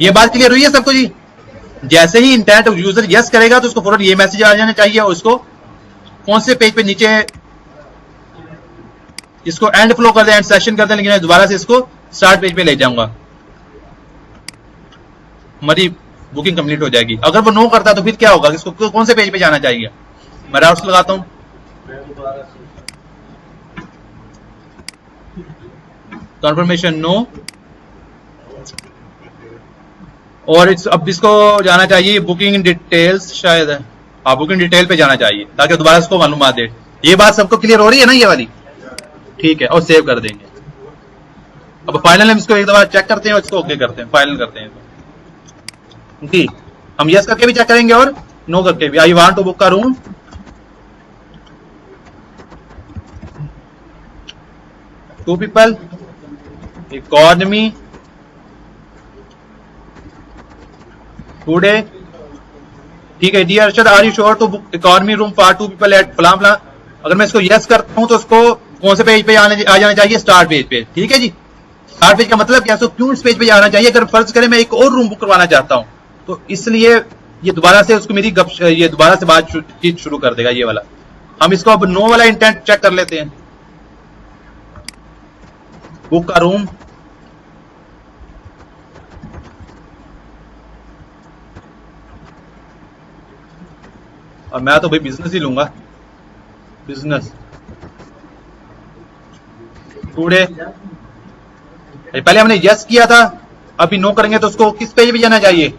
ये बात क्लियर हुई है सबको जी? जैसे ही इंटेंट यूजर यस करेगा तो उसको फौरन ये मैसेज आ जाना चाहिए, और उसको कौन से पेज पे नीचे इसको एंड फ्लो कर दे, एंड सेशन कर दे, लेकिन दोबारा से इसको स्टार्ट पेज पे ले जाऊंगा, हमारी बुकिंग कंप्लीट हो जाएगी। अगर वो नो करता तो फिर क्या होगा, इसको कौन से पेज पे जाना चाहिए? मैं राउट्स लगाता हूं, कंफर्मेशन नो, और अब इसको जाना चाहिए बुकिंग डिटेल्स, शायद है, हाँ बुकिंग डिटेल पे जाना चाहिए ताकि दोबारा इसको मालूमात दे। ये बात सबको क्लियर हो रही है ना ये वाली? ठीक है, और सेव कर देंगे। अब फाइनल हम इसको एक दफा चेक करते हैं और इसको ओके करते हैं, फाइनल करते हैं जी। हम यस करके भी चेक करेंगे और नो करके भी। आई वांट टू बुक का room, two people, economy today. ठीक है, dear Arshad are you sure to book economy room for 2 people at फलां फलां। अगर मैं इसको यस करता हूं तो उसको कौन से पेज पे आ जाना चाहिए? स्टार्ट पेज पे। ठीक है जी, स्टार्ट पेज का मतलब क्या, क्यों इस पेज पे जाना चाहिए? अगर फर्ज करें मैं एक और रूम बुक करवाना चाहता हूं तो इसलिए ये दोबारा से उसको मेरी ये दोबारा से बात शुरू कर देगा ये वाला। हम इसको अब नो वाला इंटेंट चेक कर लेते हैं। बुक का रूम, और मैं तो भाई बिजनेस ही लूंगा, बिजनेस टुडे। पहले हमने यस किया था, अभी नो करेंगे तो उसको किस पेज पे जाना चाहिए?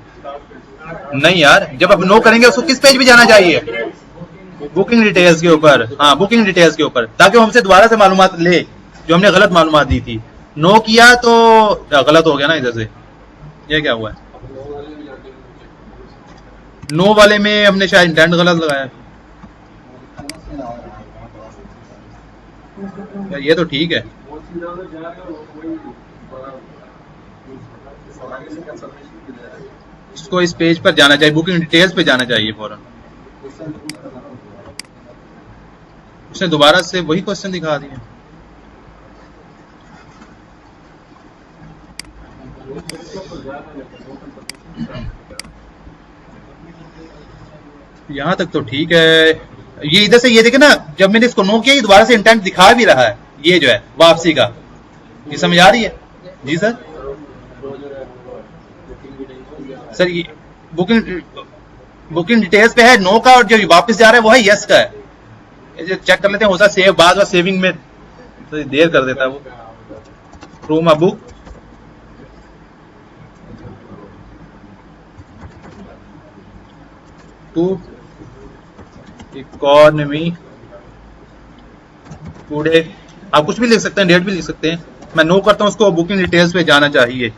नहीं यार, जब अब नो करेंगे उसको किस पेज पे जाना चाहिए? बुकिंग डिटेल्स के ऊपर। हाँ, बुकिंग डिटेल्स के ऊपर, ताकि वो हमसे दोबारा से मालूमात ले जो हमने गलत मालूमात दी थी। नो किया तो गलत हो गया ना इधर से, ये क्या हुआ है? नो वाले में हमने शायद इंटेंट गलत लगाया। ये तो ठीक है, इसको इस पेज पर जाना चाहिए, बुकिंग डिटेल्स पे जाना चाहिए फौरन। उसने दोबारा से वही क्वेश्चन दिखा दिया। यहाँ तक तो ठीक है। ये इधर से ये देखे ना, जब मैंने इसको नो किया, ये दोबारा से इंटेंट दिखा भी रहा है, ये जो है वापसी का। ये समझ आ रही है? जी सर। सर ये बुकिंग डिटेल्स पे है नो का, और जो वापस जा रहा है वो है यस का है। ये चेक कर लेते हैं, हो सकता सेव बाद में सेविंग में तो देर कर देता है वो। From a book to economy today, आप कुछ भी लिख सकते हैं, डेट भी लिख सकते हैं। मैं नो करता हूं उसको, बुकिंग डिटेल्स पे जाना चाहिए।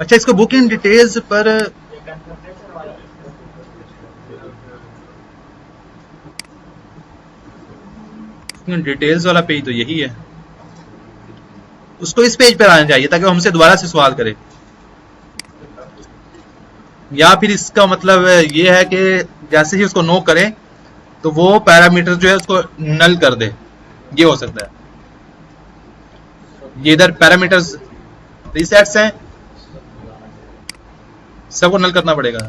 अच्छा, इसको बुकिंग डिटेल्स पर डिटेल्स वाला पेज तो यही है, उसको इस पेज पर आना चाहिए ताकि वो हमसे दोबारा से सवाल करे। या फिर इसका मतलब ये है कि जैसे ही उसको नो करें तो वो पैरामीटर जो है उसको नल कर दे, ये हो सकता है। ये इधर पैरामीटर्स रीसेट्स हैं, सबको नल करना पड़ेगा।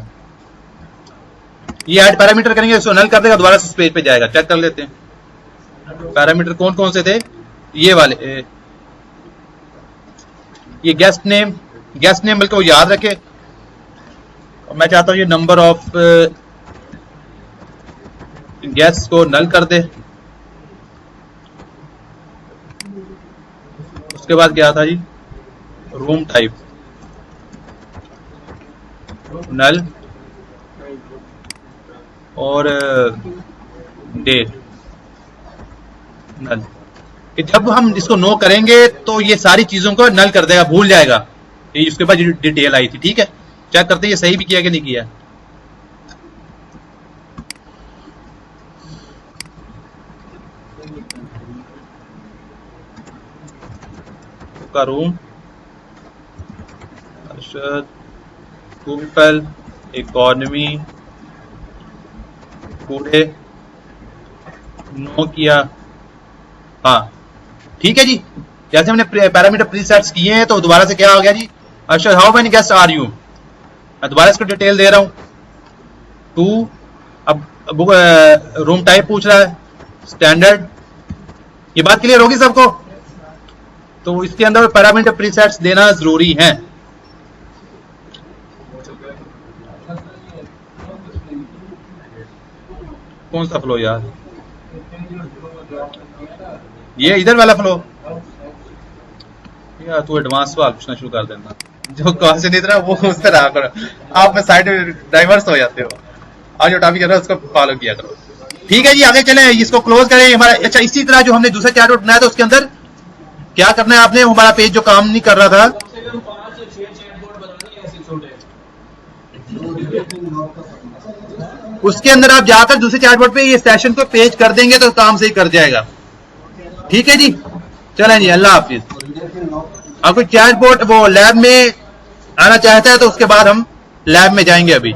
ये ऐड पैरामीटर करेंगे, उसको नल कर देगा, दोबारा से उस पेज पे जाएगा। चेक कर लेते हैं पैरामीटर कौन कौन से थे। ये वाले, ये गेस्ट नेम बल्कि वो याद रखे। मैं चाहता हूं ये नंबर ऑफ गेस्ट को नल कर दे। उसके बाद क्या था जी, रूम टाइप नल और डेट नल। कि जब हम इसको नो करेंगे तो ये सारी चीजों को नल कर देगा, भूल जाएगा। ये उसके बाद डिटेल आई थी। ठीक है, चेक करते हैं ये सही भी किया कि नहीं किया। का रूम अरशद पीपल इकोनॉमी पूरे नो किया। हाँ ठीक है जी, जैसे हमने पैरामीटर प्रीसेट्स किए हैं तो दोबारा से क्या हो गया जी, Arshad how many guest are you. मैं दोबारा इसको डिटेल दे रहा हूं, 2। अब रूम टाइप पूछ रहा है, स्टैंडर्ड। ये बात क्लियर होगी सबको? तो इसके अंदर पैरामीटर प्रीसेट्स देना जरूरी है। कौन सा फ्लो यार, ये इधर वाला फ्लो यार। तू एडवांस सवाल पूछना शुरू कर देना, जो क्वेश्चन नहीं था वो उस तरह करो, आप में साइड डाइवर्स हो जाते हो। आज जो टॉपिक कर रहा है उसको फॉलो किया करो। ठीक है जी, आगे चले, इसको क्लोज करें हमारा। अच्छा, इसी तरह जो हमने दूसरा चैटबॉट बनाया था उसके अंदर क्या करना है आपने, हमारा पेज जो काम नहीं कर रहा था, उसके अंदर आप जाकर दूसरे चैटबॉट पे ये सेशन को पेज कर देंगे तो काम सही कर जाएगा। ठीक है जी, चलें जी, अल्लाह हाफिज। आपको चैटबॉट वो लैब में आना चाहता है तो उसके बाद हम लैब में जाएंगे अभी।